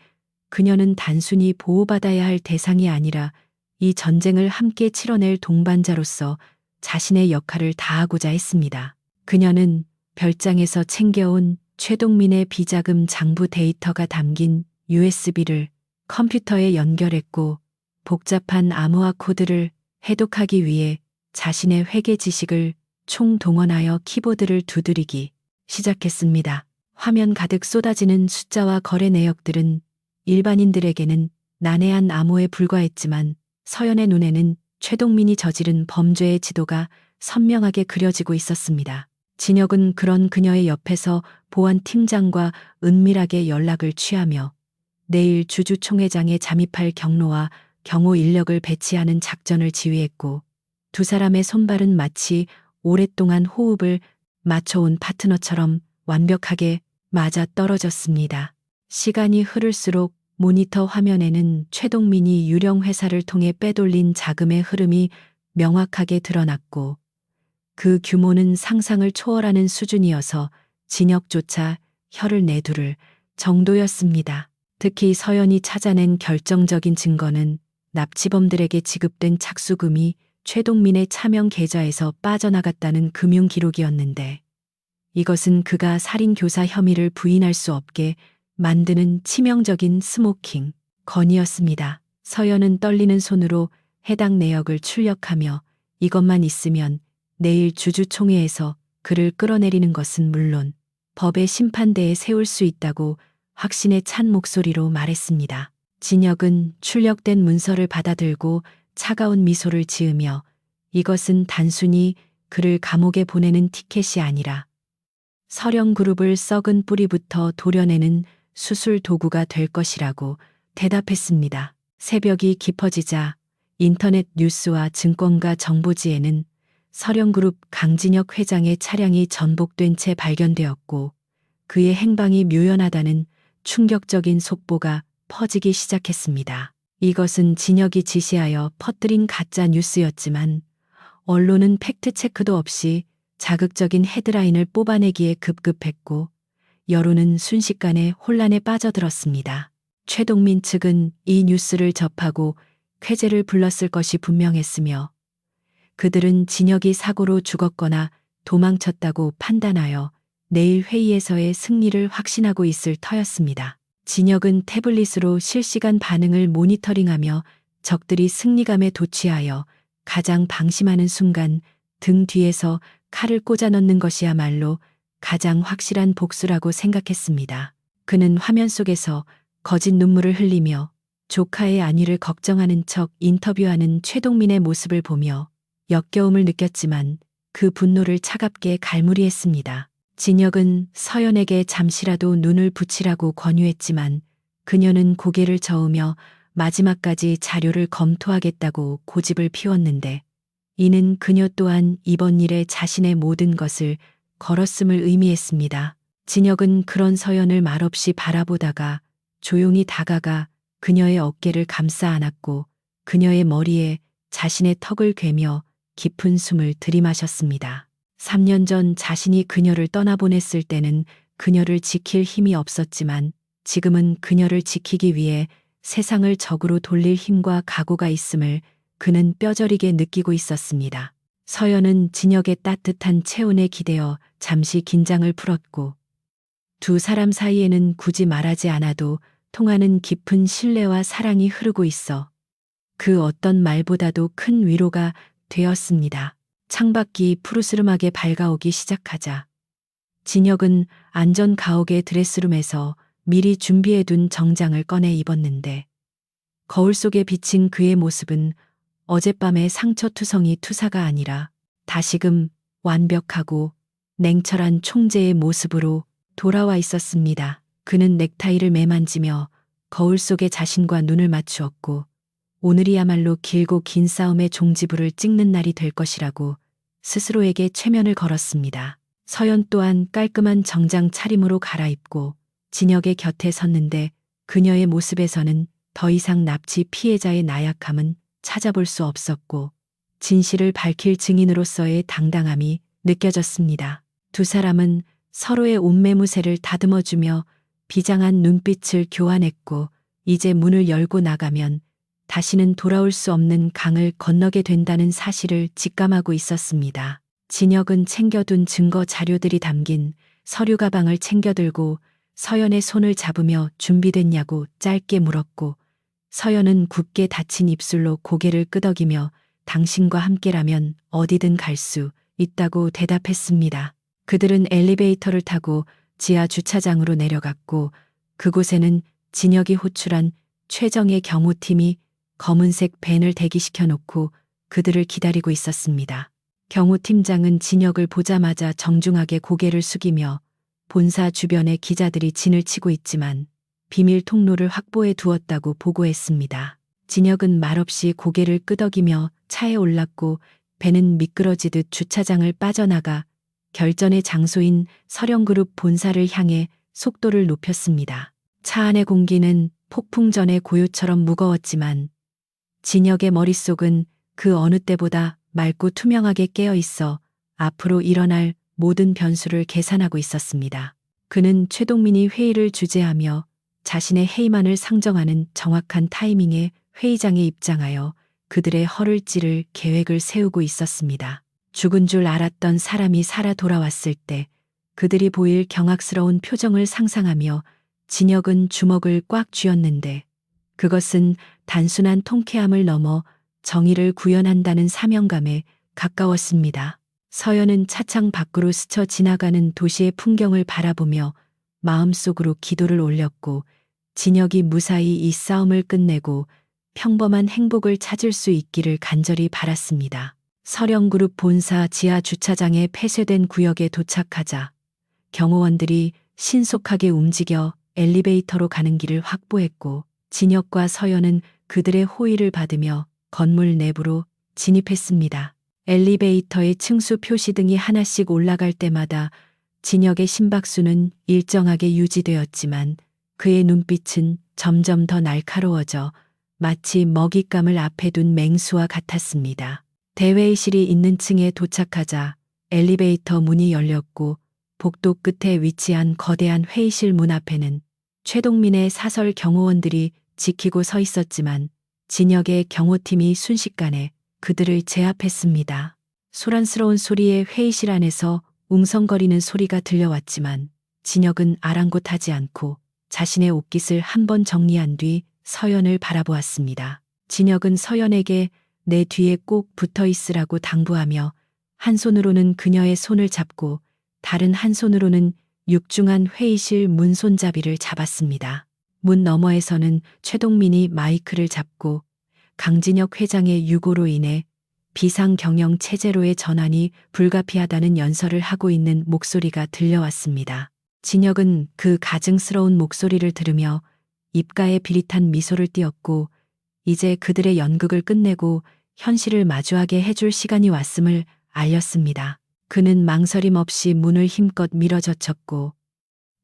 그녀는 단순히 보호받아야 할 대상이 아니라 이 전쟁을 함께 치러낼 동반자로서 자신의 역할을 다하고자 했습니다. 그녀는 별장에서 챙겨온 최동민의 비자금 장부 데이터가 담긴 USB를 컴퓨터에 연결했고 복잡한 암호화 코드를 해독하기 위해 자신의 회계 지식을 총동원하여 키보드를 두드리기 시작했습니다. 화면 가득 쏟아지는 숫자와 거래 내역들은 일반인들에게는 난해한 암호에 불과했지만 서연의 눈에는 최동민이 저지른 범죄의 지도가 선명하게 그려지고 있었습니다. 진혁은 그런 그녀의 옆에서 보안팀장과 은밀하게 연락을 취하며 내일 주주총회장에 잠입할 경로와 경호 인력을 배치하는 작전을 지휘했고 두 사람의 손발은 마치 오랫동안 호흡을 맞춰온 파트너처럼 완벽하게 맞아 떨어졌습니다. 시간이 흐를수록 모니터 화면에는 최동민이 유령 회사를 통해 빼돌린 자금의 흐름이 명확하게 드러났고 그 규모는 상상을 초월하는 수준이어서 진역조차 혀를 내두를 정도였습니다. 특히 서연이 찾아낸 결정적인 증거는 납치범들에게 지급된 착수금이 최동민의 차명 계좌에서 빠져나갔다는 금융 기록이었는데 이것은 그가 살인교사 혐의를 부인할 수 없게 만드는 치명적인 스모킹 건이었습니다. 서연은 떨리는 손으로 해당 내역을 출력하며 이것만 있으면 내일 주주총회에서 그를 끌어내리는 것은 물론 법의 심판대에 세울 수 있다고 확신에 찬 목소리로 말했습니다. 진혁은 출력된 문서를 받아들고 차가운 미소를 지으며 이것은 단순히 그를 감옥에 보내는 티켓이 아니라 서령그룹을 썩은 뿌리부터 도려내는 수술 도구가 될 것이라고 대답했습니다. 새벽이 깊어지자 인터넷 뉴스와 증권가 정보지에는 서령그룹 강진혁 회장의 차량이 전복된 채 발견되었고 그의 행방이 묘연하다는 충격적인 속보가 퍼지기 시작했습니다. 이것은 진혁이 지시하여 퍼뜨린 가짜 뉴스였지만 언론은 팩트체크도 없이 자극적인 헤드라인을 뽑아내기에 급급했고 여론은 순식간에 혼란에 빠져들었습니다. 최동민 측은 이 뉴스를 접하고 쾌재를 불렀을 것이 분명했으며 그들은 진혁이 사고로 죽었거나 도망쳤다고 판단하여 내일 회의에서의 승리를 확신하고 있을 터였습니다. 진혁은 태블릿으로 실시간 반응을 모니터링하며 적들이 승리감에 도취하여 가장 방심하는 순간 등 뒤에서 칼을 꽂아 넣는 것이야말로 가장 확실한 복수라고 생각했습니다. 그는 화면 속에서 거짓 눈물을 흘리며 조카의 안위를 걱정하는 척 인터뷰하는 최동민의 모습을 보며 역겨움을 느꼈지만 그 분노를 차갑게 갈무리했습니다. 진혁은 서연에게 잠시라도 눈을 붙이라고 권유했지만 그녀는 고개를 저으며 마지막까지 자료를 검토하겠다고 고집을 피웠는데 이는 그녀 또한 이번 일에 자신의 모든 것을 걸었음을 의미했습니다. 진혁은 그런 서연을 말없이 바라보다가 조용히 다가가 그녀의 어깨를 감싸 안았고 그녀의 머리에 자신의 턱을 괴며 깊은 숨을 들이마셨습니다. 3년 전 자신이 그녀를 떠나보냈을 때는 그녀를 지킬 힘이 없었지만 지금은 그녀를 지키기 위해 세상을 적으로 돌릴 힘과 각오가 있음을 그는 뼈저리게 느끼고 있었습니다. 서연은 진혁의 따뜻한 체온에 기대어 잠시 긴장을 풀었고 두 사람 사이에는 굳이 말하지 않아도 통하는 깊은 신뢰와 사랑이 흐르고 있어 그 어떤 말보다도 큰 위로가 되었습니다. 창밖이 푸르스름하게 밝아오기 시작하자 진혁은 안전 가옥의 드레스룸에서 미리 준비해둔 정장을 꺼내 입었는데 거울 속에 비친 그의 모습은 어젯밤의 상처투성이 투사가 아니라 다시금 완벽하고 냉철한 총재의 모습으로 돌아와 있었습니다. 그는 넥타이를 매만지며 거울 속에 자신과 눈을 맞추었고 오늘이야말로 길고 긴 싸움의 종지부를 찍는 날이 될 것이라고 스스로에게 최면을 걸었습니다. 서연 또한 깔끔한 정장 차림으로 갈아입고 진혁의 곁에 섰는데 그녀의 모습에서는 더 이상 납치 피해자의 나약함은 찾아볼 수 없었고 진실을 밝힐 증인으로서의 당당함이 느껴졌습니다. 두 사람은 서로의 옷매무새를 다듬어주며 비장한 눈빛을 교환했고 이제 문을 열고 나가면 다시는 돌아올 수 없는 강을 건너게 된다는 사실을 직감하고 있었습니다. 진혁은 챙겨둔 증거 자료들이 담긴 서류 가방을 챙겨들고 서연의 손을 잡으며 준비됐냐고 짧게 물었고 서연은 굳게 닫힌 입술로 고개를 끄덕이며 당신과 함께라면 어디든 갈 수 있다고 대답했습니다. 그들은 엘리베이터를 타고 지하 주차장으로 내려갔고 그곳에는 진혁이 호출한 최정의 경호팀이 검은색 밴을 대기시켜 놓고 그들을 기다리고 있었습니다. 경호팀장은 진혁을 보자마자 정중하게 고개를 숙이며 본사 주변에 기자들이 진을 치고 있지만 비밀 통로를 확보해 두었다고 보고했습니다. 진혁은 말없이 고개를 끄덕이며 차에 올랐고 배는 미끄러지듯 주차장을 빠져나가 결전의 장소인 서령그룹 본사를 향해 속도를 높였습니다. 차 안의 공기는 폭풍 전의 고요처럼 무거웠지만 진혁의 머릿속은 그 어느 때보다 맑고 투명하게 깨어 있어 앞으로 일어날 모든 변수를 계산하고 있었습니다. 그는 최동민이 회의를 주재하며 자신의 해임안을 상정하는 정확한 타이밍에 회의장에 입장하여 그들의 허를 찌를 계획을 세우고 있었습니다. 죽은 줄 알았던 사람이 살아 돌아왔을 때 그들이 보일 경악스러운 표정을 상상하며 진혁은 주먹을 꽉 쥐었는데 그것은 단순한 통쾌함을 넘어 정의를 구현한다는 사명감에 가까웠습니다. 서연은 차창 밖으로 스쳐 지나가는 도시의 풍경을 바라보며 마음속으로 기도를 올렸고 진혁이 무사히 이 싸움을 끝내고 평범한 행복을 찾을 수 있기를 간절히 바랐습니다. 서령그룹 본사 지하 주차장에 폐쇄된 구역에 도착하자 경호원들이 신속하게 움직여 엘리베이터로 가는 길을 확보했고 진혁과 서연은 그들의 호의를 받으며 건물 내부로 진입했습니다. 엘리베이터의 층수 표시등이 하나씩 올라갈 때마다 진혁의 심박수는 일정하게 유지되었지만 그의 눈빛은 점점 더 날카로워져 마치 먹잇감을 앞에 둔 맹수와 같았습니다. 대회의실이 있는 층에 도착하자 엘리베이터 문이 열렸고 복도 끝에 위치한 거대한 회의실 문 앞에는 최동민의 사설 경호원들이 지키고 서 있었지만 진혁의 경호팀이 순식간에 그들을 제압했습니다. 소란스러운 소리에 회의실 안에서 웅성거리는 소리가 들려왔지만 진혁은 아랑곳하지 않고 자신의 옷깃을 한번 정리한 뒤 서연을 바라보았습니다. 진혁은 서연에게 내 뒤에 꼭 붙어 있으라고 당부하며 한 손으로는 그녀의 손을 잡고 다른 한 손으로는 육중한 회의실 문 손잡이를 잡았습니다. 문 너머에서는 최동민이 마이크를 잡고 강진혁 회장의 유고로 인해 비상경영 체제로의 전환이 불가피하다는 연설을 하고 있는 목소리가 들려왔습니다. 진혁은 그 가증스러운 목소리를 들으며 입가에 비릿한 미소를 띄었고 이제 그들의 연극을 끝내고 현실을 마주하게 해줄 시간이 왔음을 알렸습니다. 그는 망설임 없이 문을 힘껏 밀어젖혔고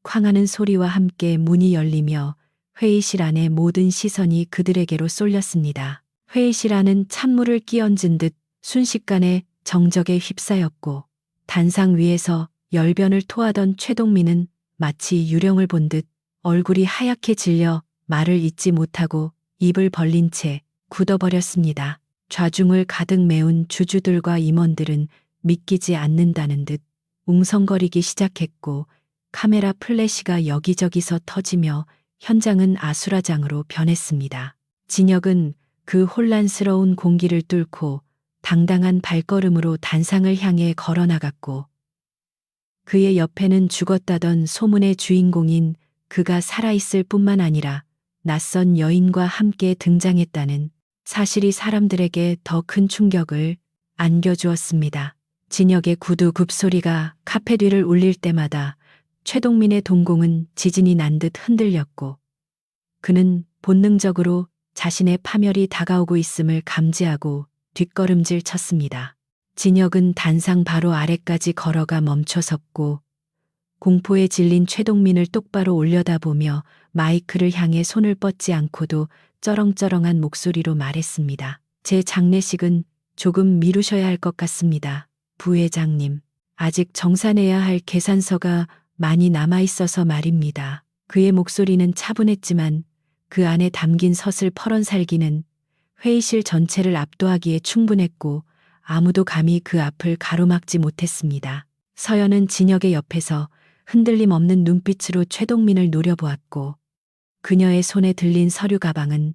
쾅하는 소리와 함께 문이 열리며 회의실 안의 모든 시선이 그들에게로 쏠렸습니다. 회의실 안은 찬물을 끼얹은 듯 순식간에 정적에 휩싸였고 단상 위에서 열변을 토하던 최동민은 마치 유령을 본 듯 얼굴이 하얗게 질려 말을 잇지 못하고 입을 벌린 채 굳어버렸습니다. 좌중을 가득 메운 주주들과 임원들은 믿기지 않는다는 듯 웅성거리기 시작했고 카메라 플래시가 여기저기서 터지며 현장은 아수라장으로 변했습니다. 진혁은 그 혼란스러운 공기를 뚫고 당당한 발걸음으로 단상을 향해 걸어나갔고 그의 옆에는 죽었다던 소문의 주인공인 그가 살아있을 뿐만 아니라 낯선 여인과 함께 등장했다는 사실이 사람들에게 더 큰 충격을 안겨주었습니다. 진혁의 구두 굽소리가 카페 뒤를 울릴 때마다 최동민의 동공은 지진이 난 듯 흔들렸고 그는 본능적으로 자신의 파멸이 다가오고 있음을 감지하고 뒷걸음질 쳤습니다. 진혁은 단상 바로 아래까지 걸어가 멈춰섰고 공포에 질린 최동민을 똑바로 올려다보며 마이크를 향해 손을 뻗지 않고도 쩌렁쩌렁한 목소리로 말했습니다. 제 장례식은 조금 미루셔야 할 것 같습니다. 부회장님, 아직 정산해야 할 계산서가 많이 남아있어서 말입니다. 그의 목소리는 차분했지만 그 안에 담긴 서슬퍼런 살기는 회의실 전체를 압도하기에 충분했고 아무도 감히 그 앞을 가로막지 못했습니다. 서연은 진혁의 옆에서 흔들림 없는 눈빛으로 최동민을 노려보았고 그녀의 손에 들린 서류 가방은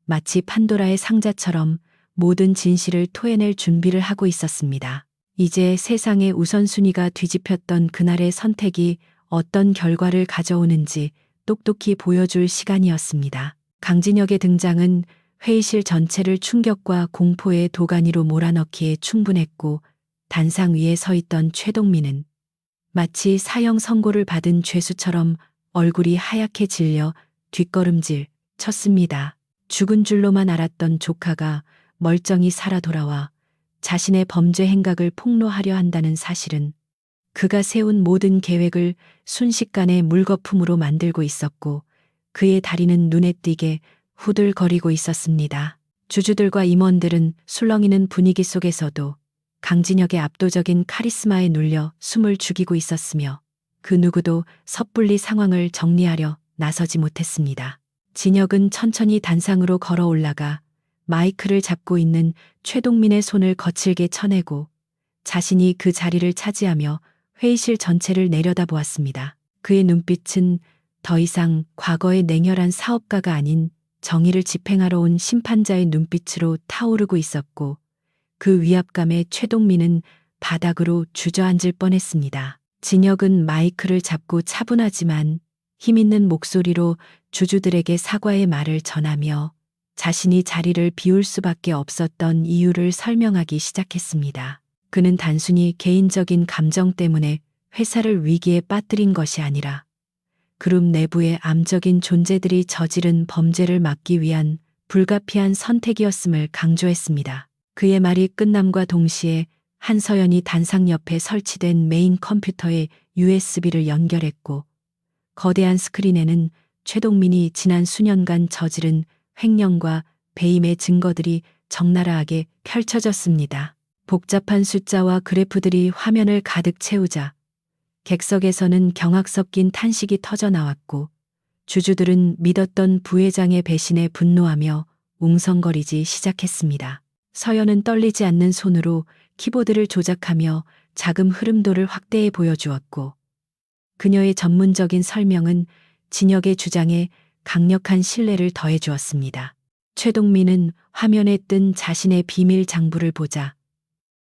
마치 판도라의 상자처럼 모든 진실을 토해낼 준비를 하고 있었습니다. 이제 세상의 우선순위가 뒤집혔던 그날의 선택이 어떤 결과를 가져오는지 똑똑히 보여줄 시간이었습니다. 강진혁의 등장은 회의실 전체를 충격과 공포의 도가니로 몰아넣기에 충분했고 단상 위에 서 있던 최동민은 마치 사형 선고를 받은 죄수처럼 얼굴이 하얗게 질려 뒷걸음질 쳤습니다. 죽은 줄로만 알았던 조카가 멀쩡히 살아 돌아와 자신의 범죄 행각을 폭로하려 한다는 사실은 그가 세운 모든 계획을 순식간에 물거품으로 만들고 있었고 그의 다리는 눈에 띄게 후들거리고 있었습니다. 주주들과 임원들은 술렁이는 분위기 속에서도 강진혁의 압도적인 카리스마에 눌려 숨을 죽이고 있었으며 그 누구도 섣불리 상황을 정리하려 나서지 못했습니다. 진혁은 천천히 단상으로 걸어 올라가 마이크를 잡고 있는 최동민의 손을 거칠게 쳐내고 자신이 그 자리를 차지하며 회의실 전체를 내려다보았습니다. 그의 눈빛은 더 이상 과거의 냉혈한 사업가가 아닌 정의를 집행하러 온 심판자의 눈빛으로 타오르고 있었고 그 위압감에 최동민은 바닥으로 주저앉을 뻔했습니다. 진혁은 마이크를 잡고 차분하지만 힘있는 목소리로 주주들에게 사과의 말을 전하며 자신이 자리를 비울 수밖에 없었던 이유를 설명하기 시작했습니다. 그는 단순히 개인적인 감정 때문에 회사를 위기에 빠뜨린 것이 아니라 그룹 내부의 암적인 존재들이 저지른 범죄를 막기 위한 불가피한 선택이었음을 강조했습니다. 그의 말이 끝남과 동시에 한서연이 단상 옆에 설치된 메인 컴퓨터에 USB를 연결했고 거대한 스크린에는 최동민이 지난 수년간 저지른 횡령과 배임의 증거들이 적나라하게 펼쳐졌습니다. 복잡한 숫자와 그래프들이 화면을 가득 채우자 객석에서는 경악 섞인 탄식이 터져 나왔고 주주들은 믿었던 부회장의 배신에 분노하며 웅성거리지 시작했습니다. 서연은 떨리지 않는 손으로 키보드를 조작하며 자금 흐름도를 확대해 보여주었고 그녀의 전문적인 설명은 진혁의 주장에 강력한 신뢰를 더해 주었습니다. 최동민은 화면에 뜬 자신의 비밀 장부를 보자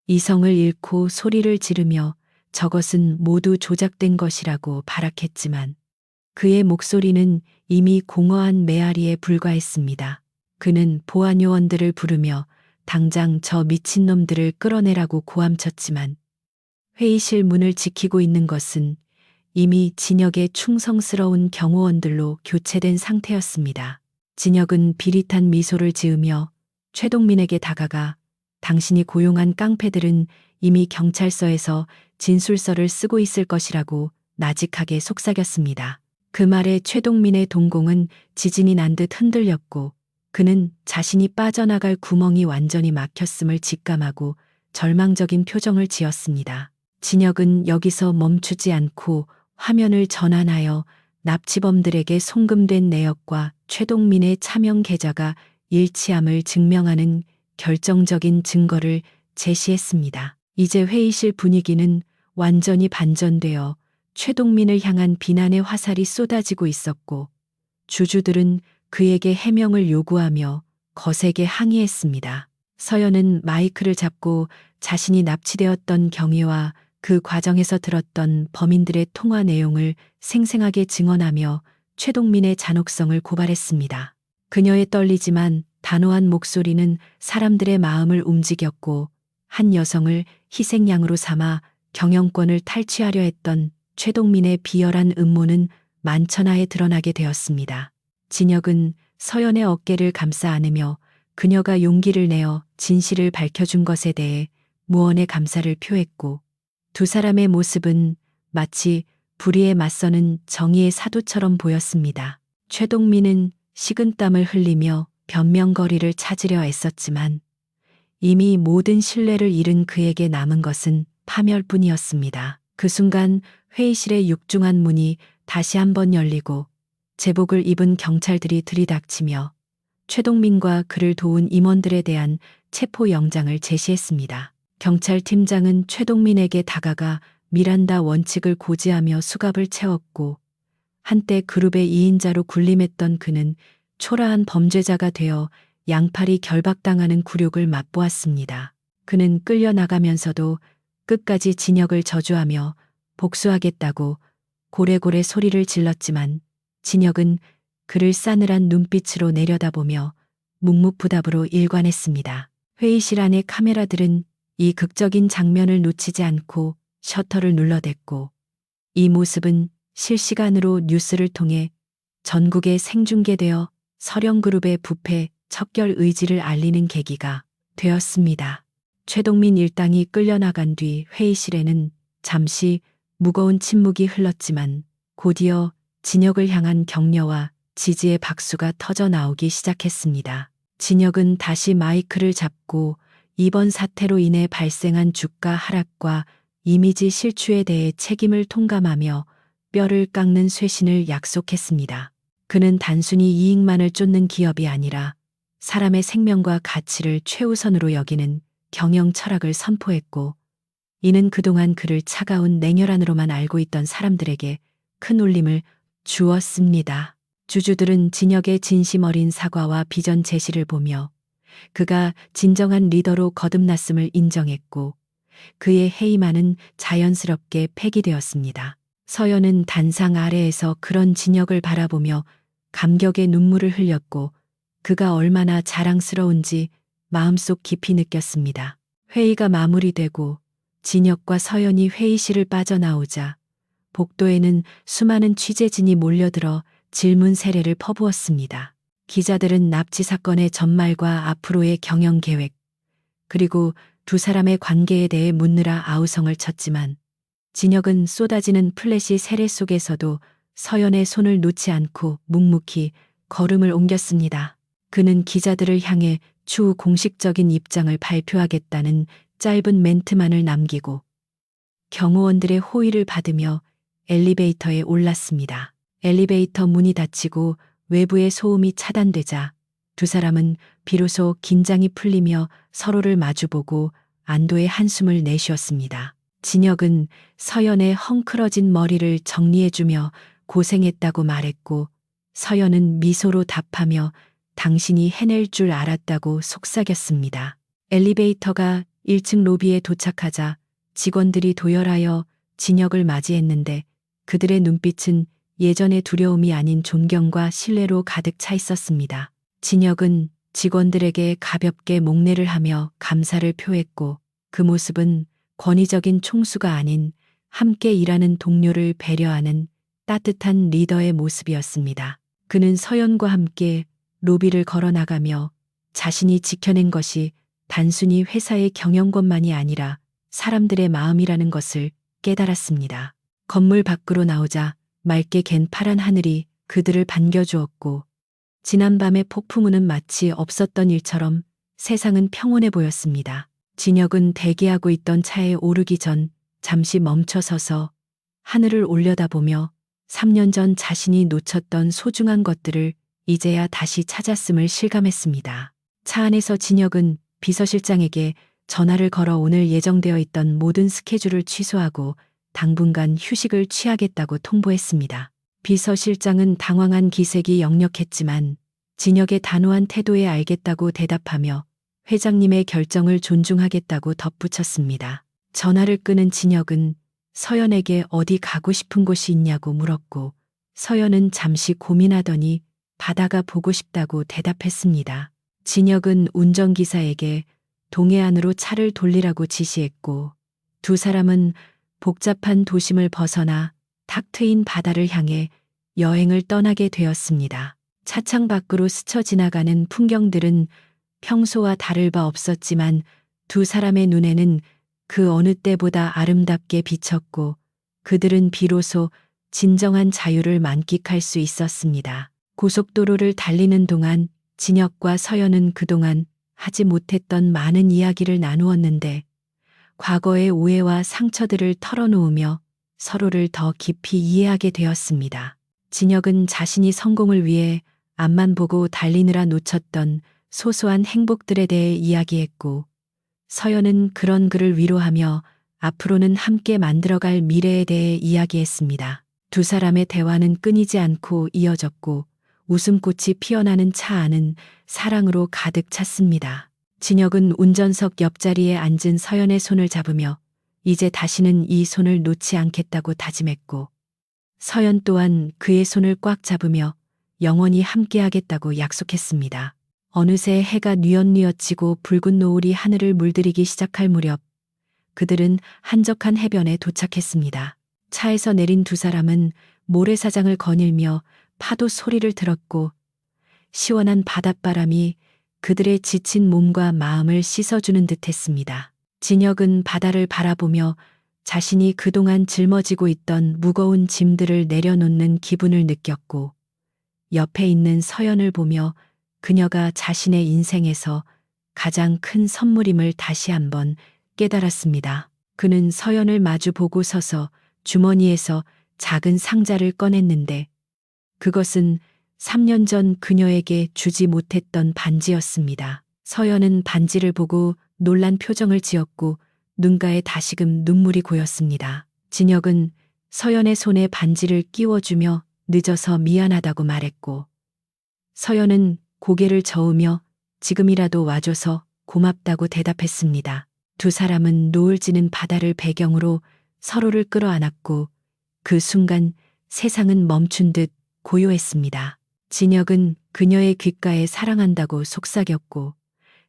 이성을 잃고 소리를 지르며 저것은 모두 조작된 것이라고 발악했지만 그의 목소리는 이미 공허한 메아리에 불과했습니다. 그는 보안 요원들을 부르며 당장 저 미친놈들을 끌어내라고 고함쳤지만 회의실 문을 지키고 있는 것은 이미 진혁의 충성스러운 경호원들로 교체된 상태였습니다. 진혁은 비릿한 미소를 지으며 최동민에게 다가가 당신이 고용한 깡패들은 이미 경찰서에서 진술서를 쓰고 있을 것이라고 나직하게 속삭였습니다. 그 말에 최동민의 동공은 지진이 난 듯 흔들렸고 그는 자신이 빠져나갈 구멍이 완전히 막혔음을 직감하고 절망적인 표정을 지었습니다. 진혁은 여기서 멈추지 않고 화면을 전환하여 납치범들에게 송금된 내역과 최동민의 차명 계좌가 일치함을 증명하는 결정적인 증거를 제시했습니다. 이제 회의실 분위기는 완전히 반전되어 최동민을 향한 비난의 화살이 쏟아지고 있었고 주주들은 그에게 해명을 요구하며 거세게 항의했습니다. 서연은 마이크를 잡고 자신이 납치되었던 경위와 그 과정에서 들었던 범인들의 통화 내용을 생생하게 증언하며 최동민의 잔혹성을 고발했습니다. 그녀의 떨리지만 단호한 목소리는 사람들의 마음을 움직였고 한 여성을 희생양으로 삼아 경영권을 탈취하려 했던 최동민의 비열한 음모는 만천하에 드러나게 되었습니다. 진혁은 서연의 어깨를 감싸 안으며 그녀가 용기를 내어 진실을 밝혀준 것에 대해 무언의 감사를 표했고 두 사람의 모습은 마치 불의에 맞서는 정의의 사도처럼 보였습니다. 최동민은 식은땀을 흘리며 변명거리를 찾으려 애썼지만 이미 모든 신뢰를 잃은 그에게 남은 것은 파멸뿐이었습니다. 그 순간 회의실의 육중한 문이 다시 한번 열리고 제복을 입은 경찰들이 들이닥치며 최동민과 그를 도운 임원들에 대한 체포 영장을 제시했습니다. 경찰팀장은 최동민에게 다가가 미란다 원칙을 고지하며 수갑을 채웠고 한때 그룹의 2인자로 군림했던 그는 초라한 범죄자가 되어 양팔이 결박당하는 굴욕을 맛보았습니다. 그는 끌려나가면서도 끝까지 진혁을 저주하며 복수하겠다고 고래고래 소리를 질렀지만 진혁은 그를 싸늘한 눈빛으로 내려다보며 묵묵부답으로 일관했습니다. 회의실 안의 카메라들은 이 극적인 장면을 놓치지 않고 셔터를 눌러댔고 이 모습은 실시간으로 뉴스를 통해 전국에 생중계되어 서령그룹의 부패 척결 의지를 알리는 계기가 되었습니다. 최동민 일당이 끌려나간 뒤 회의실에는 잠시 무거운 침묵이 흘렀지만 곧이어 진혁을 향한 격려와 지지의 박수가 터져 나오기 시작했습니다. 진혁은 다시 마이크를 잡고 이번 사태로 인해 발생한 주가 하락과 이미지 실추에 대해 책임을 통감하며 뼈를 깎는 쇄신을 약속했습니다. 그는 단순히 이익만을 쫓는 기업이 아니라 사람의 생명과 가치를 최우선으로 여기는 경영 철학을 선포했고, 이는 그동안 그를 차가운 냉혈한으로만 알고 있던 사람들에게 큰 울림을 주었습니다. 주주들은 진혁의 진심 어린 사과와 비전 제시를 보며 그가 진정한 리더로 거듭났음을 인정했고, 그의 해임안은 자연스럽게 폐기되었습니다. 서연은 단상 아래에서 그런 진혁을 바라보며 감격의 눈물을 흘렸고, 그가 얼마나 자랑스러운지 마음속 깊이 느꼈습니다. 회의가 마무리되고 진혁과 서연이 회의실을 빠져나오자 복도에는 수많은 취재진이 몰려들어 질문 세례를 퍼부었습니다. 기자들은 납치 사건의 전말과 앞으로의 경영 계획, 그리고 두 사람의 관계에 대해 묻느라 아우성을 쳤지만, 진혁은 쏟아지는 플래시 세례 속에서도 서연의 손을 놓지 않고 묵묵히 걸음을 옮겼습니다. 그는 기자들을 향해 추후 공식적인 입장을 발표하겠다는 짧은 멘트만을 남기고 경호원들의 호의를 받으며 엘리베이터에 올랐습니다. 엘리베이터 문이 닫히고 외부의 소음이 차단되자 두 사람은 비로소 긴장이 풀리며 서로를 마주보고 안도의 한숨을 내쉬었습니다. 진혁은 서연의 헝클어진 머리를 정리해주며 고생했다고 말했고, 서연은 미소로 답하며 당신이 해낼 줄 알았다고 속삭였습니다. 엘리베이터가 1층 로비에 도착하자 직원들이 도열하여 진혁을 맞이했는데, 그들의 눈빛은 예전의 두려움이 아닌 존경과 신뢰로 가득 차 있었습니다. 진혁은 직원들에게 가볍게 목례를 하며 감사를 표했고, 그 모습은 권위적인 총수가 아닌 함께 일하는 동료를 배려하는 따뜻한 리더의 모습이었습니다. 그는 서연과 함께 로비를 걸어 나가며 자신이 지켜낸 것이 단순히 회사의 경영권만이 아니라 사람들의 마음이라는 것을 깨달았습니다. 건물 밖으로 나오자 맑게 갠 파란 하늘이 그들을 반겨주었고, 지난밤의 폭풍우는 마치 없었던 일처럼 세상은 평온해 보였습니다. 진혁은 대기하고 있던 차에 오르기 전 잠시 멈춰서서 하늘을 올려다보며 3년 전 자신이 놓쳤던 소중한 것들을 이제야 다시 찾았음을 실감했습니다. 차 안에서 진혁은 비서실장에게 전화를 걸어 오늘 예정되어 있던 모든 스케줄을 취소하고 당분간 휴식을 취하겠다고 통보했습니다. 비서실장은 당황한 기색이 역력했지만 진혁의 단호한 태도에 알겠다고 대답하며 회장님의 결정을 존중하겠다고 덧붙였습니다. 전화를 끊은 진혁은 서연에게 어디 가고 싶은 곳이 있냐고 물었고, 서연은 잠시 고민하더니 바다가 보고 싶다고 대답했습니다. 진혁은 운전기사에게 동해안으로 차를 돌리라고 지시했고, 두 사람은 복잡한 도심을 벗어나 탁 트인 바다를 향해 여행을 떠나게 되었습니다. 차창 밖으로 스쳐 지나가는 풍경들은 평소와 다를 바 없었지만 두 사람의 눈에는 그 어느 때보다 아름답게 비쳤고, 그들은 비로소 진정한 자유를 만끽할 수 있었습니다. 고속도로를 달리는 동안 진혁과 서연은 그동안 하지 못했던 많은 이야기를 나누었는데, 과거의 오해와 상처들을 털어놓으며 서로를 더 깊이 이해하게 되었습니다. 진혁은 자신이 성공을 위해 앞만 보고 달리느라 놓쳤던 소소한 행복들에 대해 이야기했고, 서연은 그런 그를 위로하며 앞으로는 함께 만들어갈 미래에 대해 이야기했습니다. 두 사람의 대화는 끊이지 않고 이어졌고, 웃음꽃이 피어나는 차 안은 사랑으로 가득 찼습니다. 진혁은 운전석 옆자리에 앉은 서연의 손을 잡으며 이제 다시는 이 손을 놓지 않겠다고 다짐했고, 서연 또한 그의 손을 꽉 잡으며 영원히 함께하겠다고 약속했습니다. 어느새 해가 뉘엿뉘엿지고 붉은 노을이 하늘을 물들이기 시작할 무렵, 그들은 한적한 해변에 도착했습니다. 차에서 내린 두 사람은 모래사장을 거닐며 파도 소리를 들었고, 시원한 바닷바람이 그들의 지친 몸과 마음을 씻어주는 듯했습니다. 진혁은 바다를 바라보며 자신이 그동안 짊어지고 있던 무거운 짐들을 내려놓는 기분을 느꼈고, 옆에 있는 서연을 보며 그녀가 자신의 인생에서 가장 큰 선물임을 다시 한번 깨달았습니다. 그는 서연을 마주 보고 서서 주머니에서 작은 상자를 꺼냈는데 그것은 3년 전 그녀에게 주지 못했던 반지였습니다. 서연은 반지를 보고 놀란 표정을 지었고 눈가에 다시금 눈물이 고였습니다. 진혁은 서연의 손에 반지를 끼워주며 늦어서 미안하다고 말했고 서연은 고개를 저으며 지금이라도 와줘서 고맙다고 대답했습니다. 두 사람은 노을 지는 바다를 배경으로 서로를 끌어안았고 그 순간 세상은 멈춘 듯 고요했습니다. 진혁은 그녀의 귓가에 사랑한다고 속삭였고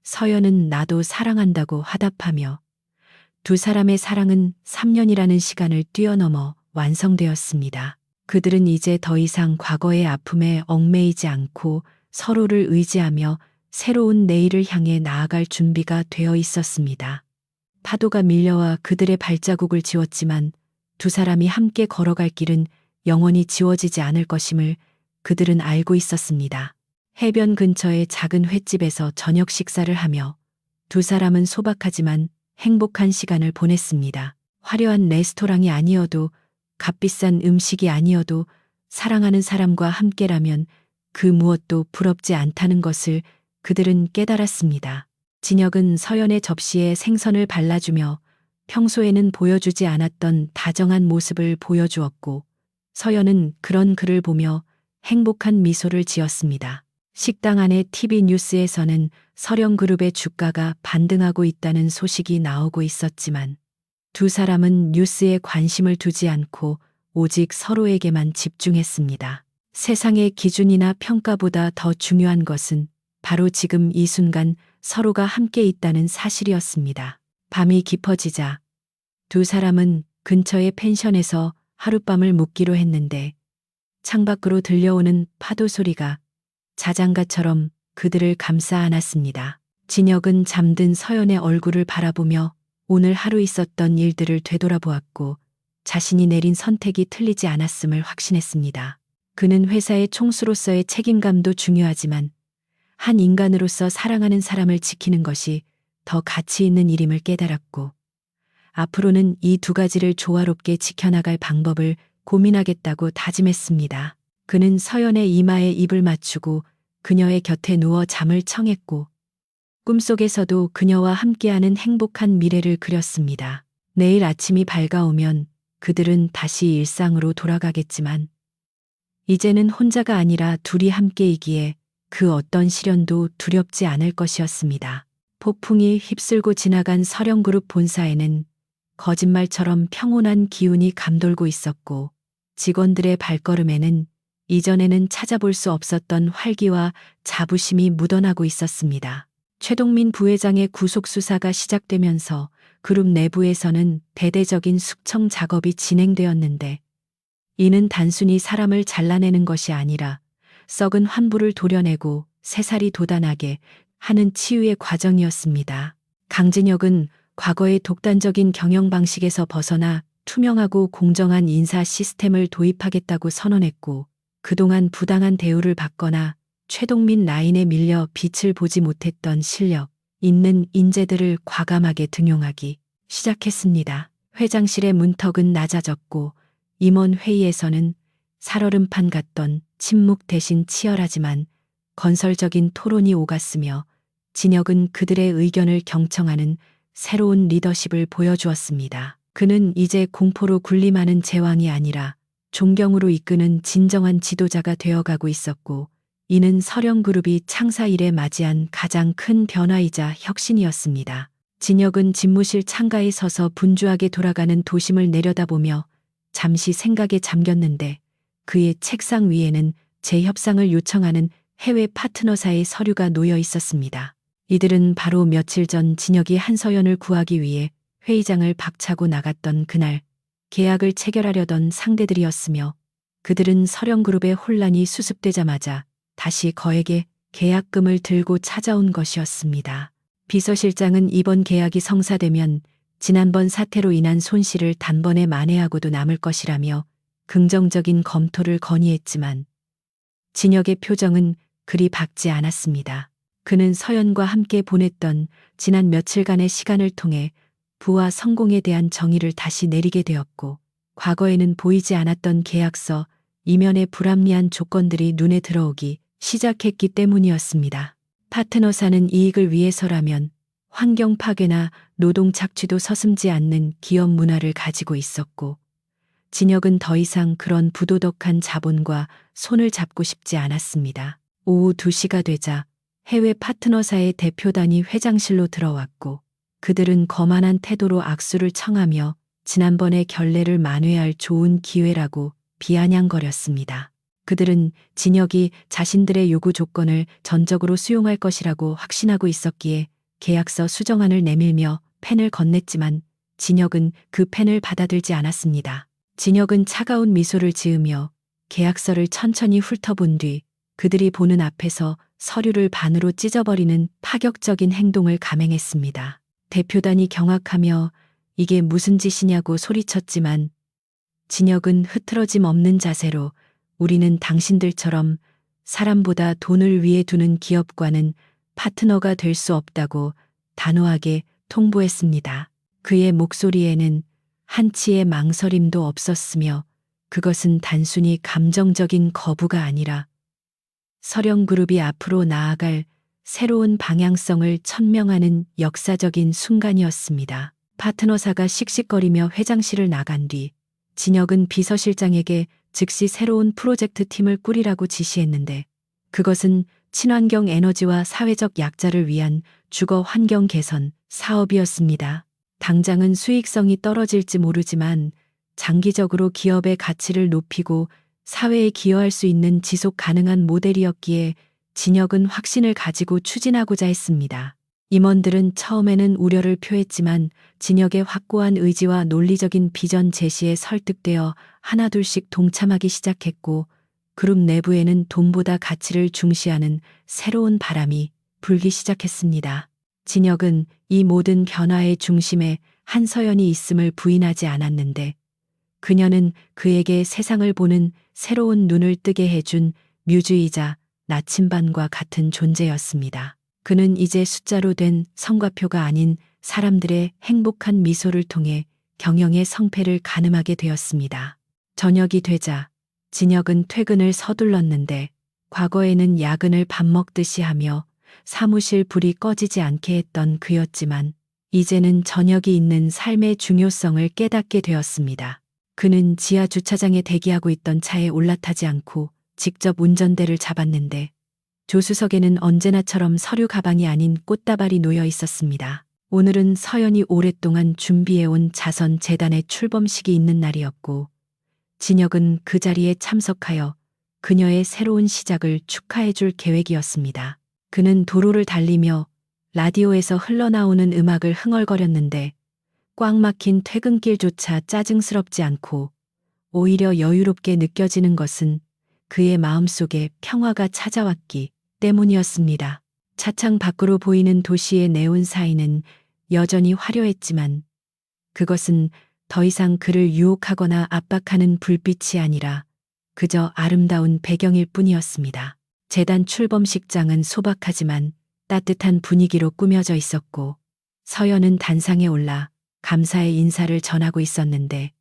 서연은 나도 사랑한다고 화답하며 두 사람의 사랑은 3년이라는 시간을 뛰어넘어 완성되었습니다. 그들은 이제 더 이상 과거의 아픔에 얽매이지 않고 서로를 의지하며 새로운 내일을 향해 나아갈 준비가 되어 있었습니다. 파도가 밀려와 그들의 발자국을 지웠지만 두 사람이 함께 걸어갈 길은 영원히 지워지지 않을 것임을 그들은 알고 있었습니다. 해변 근처의 작은 횟집에서 저녁 식사를 하며 두 사람은 소박하지만 행복한 시간을 보냈습니다. 화려한 레스토랑이 아니어도 값비싼 음식이 아니어도 사랑하는 사람과 함께라면 그 무엇도 부럽지 않다는 것을 그들은 깨달았습니다. 진혁은 서연의 접시에 생선을 발라주며 평소에는 보여주지 않았던 다정한 모습을 보여주었고 서연은 그런 그를 보며 행복한 미소를 지었습니다. 식당 안의 TV 뉴스에서는 서령그룹의 주가가 반등하고 있다는 소식이 나오고 있었지만 두 사람은 뉴스에 관심을 두지 않고 오직 서로에게만 집중했습니다. 세상의 기준이나 평가보다 더 중요한 것은 바로 지금 이 순간 서로가 함께 있다는 사실이었습니다. 밤이 깊어지자 두 사람은 근처의 펜션에서 하룻밤을 묵기로 했는데 창밖으로 들려오는 파도 소리가 자장가처럼 그들을 감싸 안았습니다. 진혁은 잠든 서연의 얼굴을 바라보며 오늘 하루 있었던 일들을 되돌아보았고 자신이 내린 선택이 틀리지 않았음을 확신했습니다. 그는 회사의 총수로서의 책임감도 중요하지만 한 인간으로서 사랑하는 사람을 지키는 것이 더 가치 있는 일임을 깨달았고 앞으로는 이 두 가지를 조화롭게 지켜나갈 방법을 고민하겠다고 다짐했습니다. 그는 서연의 이마에 입을 맞추고 그녀의 곁에 누워 잠을 청했고 꿈속에서도 그녀와 함께하는 행복한 미래를 그렸습니다. 내일 아침이 밝아오면 그들은 다시 일상으로 돌아가겠지만 이제는 혼자가 아니라 둘이 함께이기에 그 어떤 시련도 두렵지 않을 것이었습니다. 폭풍이 휩쓸고 지나간 서령그룹 본사에는 거짓말처럼 평온한 기운이 감돌고 있었고 직원들의 발걸음에는 이전에는 찾아볼 수 없었던 활기와 자부심이 묻어나고 있었습니다. 최동민 부회장의 구속 수사가 시작되면서 그룹 내부에서는 대대적인 숙청 작업이 진행되었는데 이는 단순히 사람을 잘라내는 것이 아니라 썩은 환부를 도려내고 새살이 돋아나게 하는 치유의 과정이었습니다. 강진혁은 과거의 독단적인 경영 방식에서 벗어나 투명하고 공정한 인사 시스템을 도입하겠다고 선언했고 그동안 부당한 대우를 받거나 최동민 라인에 밀려 빛을 보지 못했던 실력 있는 인재들을 과감하게 등용하기 시작했습니다. 회장실의 문턱은 낮아졌고 임원 회의에서는 살얼음판 같던 침묵 대신 치열하지만 건설적인 토론이 오갔으며 진혁은 그들의 의견을 경청하는 새로운 리더십을 보여주었습니다. 그는 이제 공포로 군림하는 제왕이 아니라 존경으로 이끄는 진정한 지도자가 되어가고 있었고 이는 서령그룹이 창사 이래 맞이한 가장 큰 변화이자 혁신이었습니다. 진혁은 집무실 창가에 서서 분주하게 돌아가는 도심을 내려다보며 잠시 생각에 잠겼는데 그의 책상 위에는 재협상을 요청하는 해외 파트너사의 서류가 놓여 있었습니다. 이들은 바로 며칠 전 진혁이 한서연을 구하기 위해 회의장을 박차고 나갔던 그날 계약을 체결하려던 상대들이었으며 그들은 서령그룹의 혼란이 수습되자마자 다시 거액의 계약금을 들고 찾아온 것이었습니다. 비서실장은 이번 계약이 성사되면 지난번 사태로 인한 손실을 단번에 만회하고도 남을 것이라며 긍정적인 검토를 건의했지만 진혁의 표정은 그리 밝지 않았습니다. 그는 서연과 함께 보냈던 지난 며칠간의 시간을 통해 부와 성공에 대한 정의를 다시 내리게 되었고, 과거에는 보이지 않았던 계약서, 이면의 불합리한 조건들이 눈에 들어오기 시작했기 때문이었습니다. 파트너사는 이익을 위해서라면 환경 파괴나 노동 착취도 서슴지 않는 기업 문화를 가지고 있었고, 진혁은 더 이상 그런 부도덕한 자본과 손을 잡고 싶지 않았습니다. 오후 2시가 되자 해외 파트너사의 대표단이 회장실로 들어왔고, 그들은 거만한 태도로 악수를 청하며 지난번의 결례를 만회할 좋은 기회라고 비아냥거렸습니다. 그들은 진혁이 자신들의 요구 조건을 전적으로 수용할 것이라고 확신하고 있었기에 계약서 수정안을 내밀며 펜을 건넸지만 진혁은 그 펜을 받아들지 않았습니다. 진혁은 차가운 미소를 지으며 계약서를 천천히 훑어본 뒤 그들이 보는 앞에서 서류를 반으로 찢어버리는 파격적인 행동을 감행했습니다. 대표단이 경악하며 이게 무슨 짓이냐고 소리쳤지만 진혁은 흐트러짐 없는 자세로 우리는 당신들처럼 사람보다 돈을 위에 두는 기업과는 파트너가 될 수 없다고 단호하게 통보했습니다. 그의 목소리에는 한치의 망설임도 없었으며 그것은 단순히 감정적인 거부가 아니라 서령그룹이 앞으로 나아갈 새로운 방향성을 천명하는 역사적인 순간이었습니다. 파트너사가 씩씩거리며 회장실을 나간 뒤 진혁은 비서실장에게 즉시 새로운 프로젝트 팀을 꾸리라고 지시했는데, 그것은 친환경 에너지와 사회적 약자를 위한 주거 환경 개선 사업이었습니다. 당장은 수익성이 떨어질지 모르지만 장기적으로 기업의 가치를 높이고 사회에 기여할 수 있는 지속 가능한 모델이었기에 진혁은 확신을 가지고 추진하고자 했습니다. 임원들은 처음에는 우려를 표했지만 진혁의 확고한 의지와 논리적인 비전 제시에 설득되어 하나둘씩 동참하기 시작했고, 그룹 내부에는 돈보다 가치를 중시하는 새로운 바람이 불기 시작했습니다. 진혁은 이 모든 변화의 중심에 한서연이 있음을 부인하지 않았는데, 그녀는 그에게 세상을 보는 새로운 눈을 뜨게 해준 뮤즈이자 나침반과 같은 존재였습니다. 그는 이제 숫자로 된 성과표가 아닌 사람들의 행복한 미소를 통해 경영의 성패를 가늠하게 되었습니다. 저녁이 되자 진혁은 퇴근을 서둘렀는데, 과거에는 야근을 밥 먹듯이 하며 사무실 불이 꺼지지 않게 했던 그였지만 이제는 저녁이 있는 삶의 중요성을 깨닫게 되었습니다. 그는 지하 주차장에 대기하고 있던 차에 올라타지 않고 직접 운전대를 잡았는데, 조수석에는 언제나처럼 서류 가방이 아닌 꽃다발이 놓여 있었습니다. 오늘은 서연이 오랫동안 준비해온 자선 재단의 출범식이 있는 날이었고, 진혁은 그 자리에 참석하여 그녀의 새로운 시작을 축하해줄 계획이었습니다. 그는 도로를 달리며 라디오에서 흘러나오는 음악을 흥얼거렸는데, 꽉 막힌 퇴근길조차 짜증스럽지 않고 오히려 여유롭게 느껴지는 것은 그의 마음속에 평화가 찾아왔기 때문이었습니다. 차창 밖으로 보이는 도시의 네온 사이는 여전히 화려했지만 그것은 더 이상 그를 유혹하거나 압박하는 불빛이 아니라 그저 아름다운 배경일 뿐이었습니다. 재단 출범식장은 소박하지만 따뜻한 분위기로 꾸며져 있었고, 서연은 단상에 올라 감사의 인사를 전하고 있었는데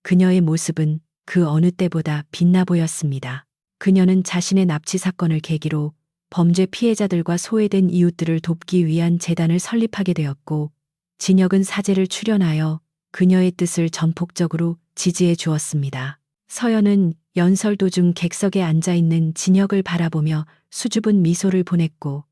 그녀의 모습은 그 어느 때보다 빛나 보였습니다. 그녀는 자신의 납치 사건을 계기로 범죄 피해자들과 소외된 이웃들을 돕기 위한 재단을 설립하게 되었고, 진혁은 사제를 출연하여 그녀의 뜻을 전폭적으로 지지해 주었습니다. 서연은 연설 도중 객석에 앉아있는 진혁을 바라보며 수줍은 미소를 보냈고,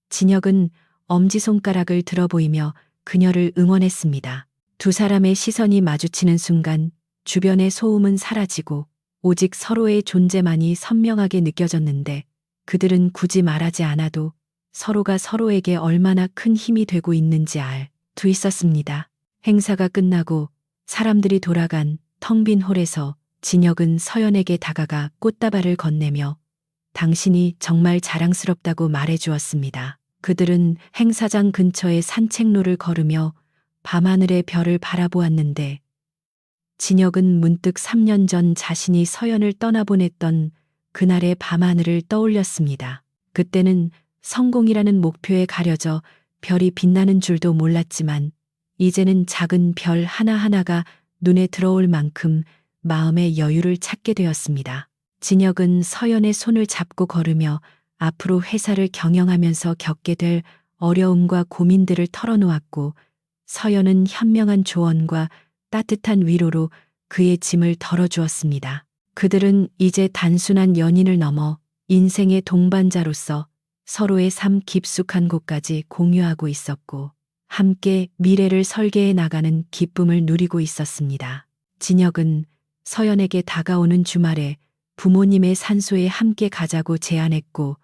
진혁은 엄지손가락을 들어 보이며 그녀를 응원했습니다. 두 사람의 시선이 마주치는 순간 주변의 소음은 사라지고 오직 서로의 존재만이 선명하게 느껴졌는데, 그들은 굳이 말하지 않아도 서로가 서로에게 얼마나 큰 힘이 되고 있는지 알 수 있었습니다. 행사가 끝나고 사람들이 돌아간 텅 빈 홀에서 진혁은 서연에게 다가가 꽃다발을 건네며 당신이 정말 자랑스럽다고 말해주었습니다. 그들은 행사장 근처의 산책로를 걸으며 밤하늘의 별을 바라보았는데, 진혁은 문득 3년 전 자신이 서연을 떠나보냈던 그날의 밤하늘을 떠올렸습니다. 그때는 성공이라는 목표에 가려져 별이 빛나는 줄도 몰랐지만 이제는 작은 별 하나하나가 눈에 들어올 만큼 마음의 여유를 찾게 되었습니다. 진혁은 서연의 손을 잡고 걸으며 앞으로 회사를 경영하면서 겪게 될 어려움과 고민들을 털어놓았고, 서연은 현명한 조언과 따뜻한 위로로 그의 짐을 덜어주었습니다. 그들은 이제 단순한 연인을 넘어 인생의 동반자로서 서로의 삶 깊숙한 곳까지 공유하고 있었고, 함께 미래를 설계해 나가는 기쁨을 누리고 있었습니다. 진혁은 서연에게 다가오는 주말에 부모님의 산소에 함께 가자고 제안했고,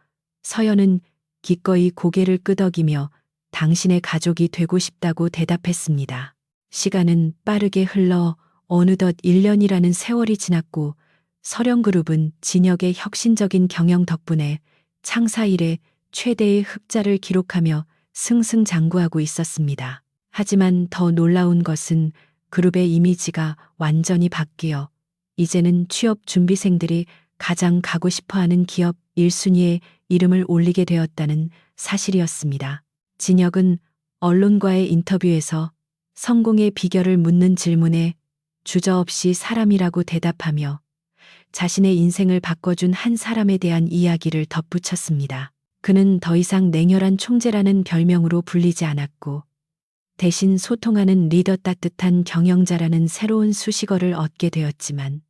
서연은 기꺼이 고개를 끄덕이며 당신의 가족이 되고 싶다고 대답했습니다. 시간은 빠르게 흘러 어느덧 1년이라는 세월이 지났고, 서령그룹은 진혁의 혁신적인 경영 덕분에 창사 이래 최대의 흑자를 기록하며 승승장구하고 있었습니다. 하지만 더 놀라운 것은 그룹의 이미지가 완전히 바뀌어 이제는 취업 준비생들이 가장 가고 싶어하는 기업 1순위에 이름을 올리게 되었다는 사실이었습니다. 진혁은 언론과의 인터뷰에서 성공의 비결을 묻는 질문에 주저없이 사람이라고 대답하며 자신의 인생을 바꿔준 한 사람에 대한 이야기를 덧붙였습니다. 그는 더 이상 냉혈한 총재라는 별명으로 불리지 않았고, 대신 소통하는 리더, 따뜻한 경영자라는 새로운 수식어를 얻게 되었지만,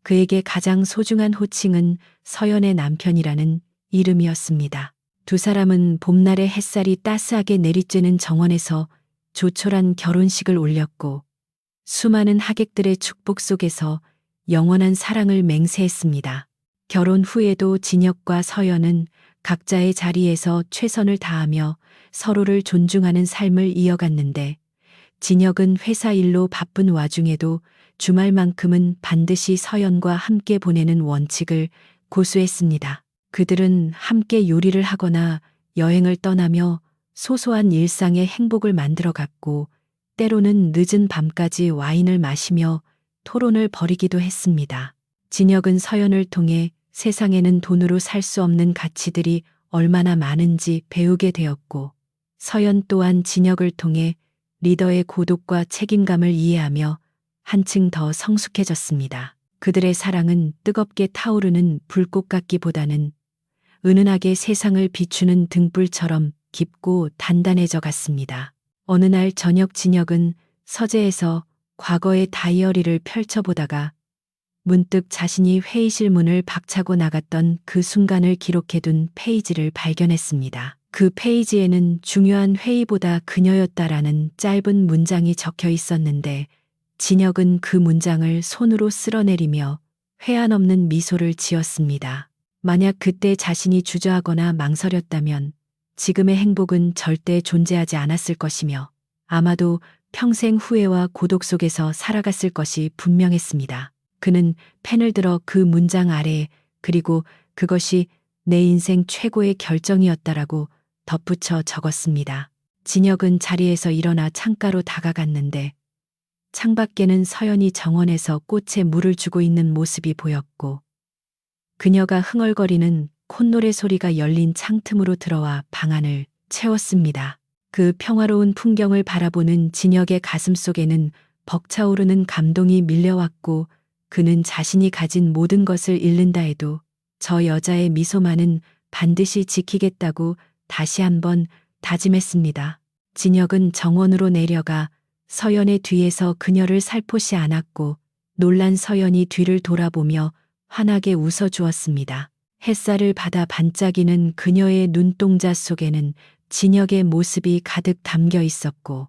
그에게 가장 소중한 호칭은 서연의 남편이라는 이름이었습니다. 두 사람은 봄날의 햇살이 따스하게 내리쬐는 정원에서 조촐한 결혼식을 올렸고, 수많은 하객들의 축복 속에서 영원한 사랑을 맹세했습니다. 결혼 후에도 진혁과 서연은 각자의 자리에서 최선을 다하며 서로를 존중하는 삶을 이어갔는데, 진혁은 회사 일로 바쁜 와중에도 주말만큼은 반드시 서연과 함께 보내는 원칙을 고수했습니다. 그들은 함께 요리를 하거나 여행을 떠나며 소소한 일상의 행복을 만들어갔고, 때로는 늦은 밤까지 와인을 마시며 토론을 벌이기도 했습니다. 진혁은 서연을 통해 세상에는 돈으로 살 수 없는 가치들이 얼마나 많은지 배우게 되었고, 서연 또한 진혁을 통해 리더의 고독과 책임감을 이해하며 한층 더 성숙해졌습니다. 그들의 사랑은 뜨겁게 타오르는 불꽃 같기보다는 은은하게 세상을 비추는 등불처럼 깊고 단단해져 갔습니다. 어느 날 저녁, 진혁은 서재에서 과거의 다이어리를 펼쳐보다가 문득 자신이 회의실 문을 박차고 나갔던 그 순간을 기록해둔 페이지를 발견했습니다. 그 페이지에는 중요한 회의보다 그녀였다라는 짧은 문장이 적혀 있었는데, 진혁은 그 문장을 손으로 쓸어내리며 회한 없는 미소를 지었습니다. 만약 그때 자신이 주저하거나 망설였다면 지금의 행복은 절대 존재하지 않았을 것이며, 아마도 평생 후회와 고독 속에서 살아갔을 것이 분명했습니다. 그는 펜을 들어 그 문장 아래에 "그리고 그것이 내 인생 최고의 결정이었다라고 덧붙여 적었습니다. 진혁은 자리에서 일어나 창가로 다가갔는데, 창밖에는 서연이 정원에서 꽃에 물을 주고 있는 모습이 보였고, 그녀가 흥얼거리는 콧노래 소리가 열린 창틈으로 들어와 방안을 채웠습니다. 그 평화로운 풍경을 바라보는 진혁의 가슴 속에는 벅차오르는 감동이 밀려왔고, 그는 자신이 가진 모든 것을 잃는다 해도 저 여자의 미소만은 반드시 지키겠다고 다시 한번 다짐했습니다. 진혁은 정원으로 내려가 서연의 뒤에서 그녀를 살포시 안았고, 놀란 서연이 뒤를 돌아보며 환하게 웃어주었습니다. 햇살을 받아 반짝이는 그녀의 눈동자 속에는 진혁의 모습이 가득 담겨 있었고,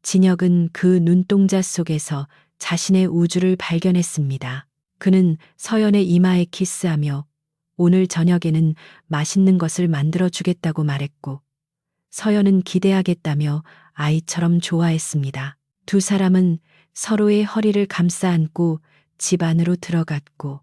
진혁은 그 눈동자 속에서 자신의 우주를 발견했습니다. 그는 서연의 이마에 키스하며 오늘 저녁에는 맛있는 것을 만들어 주겠다고 말했고, 서연은 기대하겠다며 아이처럼 좋아했습니다. 두 사람은 서로의 허리를 감싸 안고 집 안으로 들어갔고,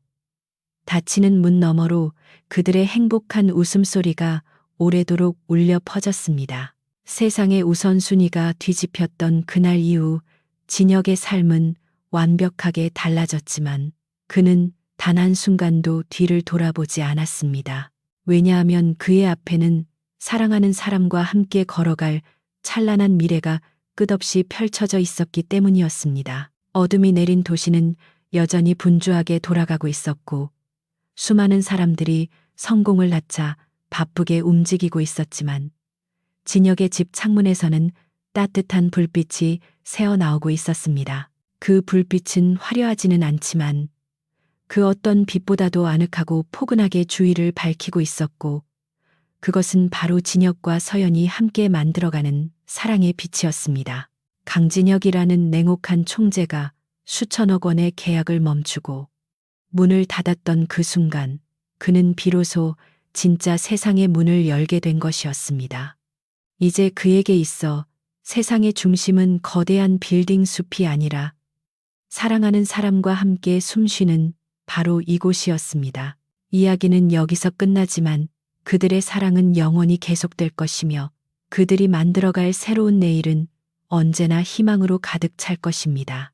닫히는 문 너머로 그들의 행복한 웃음소리가 오래도록 울려 퍼졌습니다. 세상의 우선순위가 뒤집혔던 그날 이후 진혁의 삶은 완벽하게 달라졌지만, 그는 단 한순간도 뒤를 돌아보지 않았습니다. 왜냐하면 그의 앞에는 사랑하는 사람과 함께 걸어갈 찬란한 미래가 끝없이 펼쳐져 있었기 때문이었습니다. 어둠이 내린 도시는 여전히 분주하게 돌아가고 있었고, 수많은 사람들이 성공을 낳자 바쁘게 움직이고 있었지만, 진혁의 집 창문에서는 따뜻한 불빛이 새어나오고 있었습니다. 그 불빛은 화려하지는 않지만 그 어떤 빛보다도 아늑하고 포근하게 주위를 밝히고 있었고, 그것은 바로 진혁과 서연이 함께 만들어가는 사랑의 빛이었습니다. 강진혁이라는 냉혹한 총재가 수천억 원의 계약을 멈추고 문을 닫았던 그 순간, 그는 비로소 진짜 세상의 문을 열게 된 것이었습니다. 이제 그에게 있어 세상의 중심은 거대한 빌딩 숲이 아니라 사랑하는 사람과 함께 숨쉬는 바로 이곳이었습니다. 이야기는 여기서 끝나지만 그들의 사랑은 영원히 계속될 것이며, 그들이 만들어갈 새로운 내일은 언제나 희망으로 가득 찰 것입니다.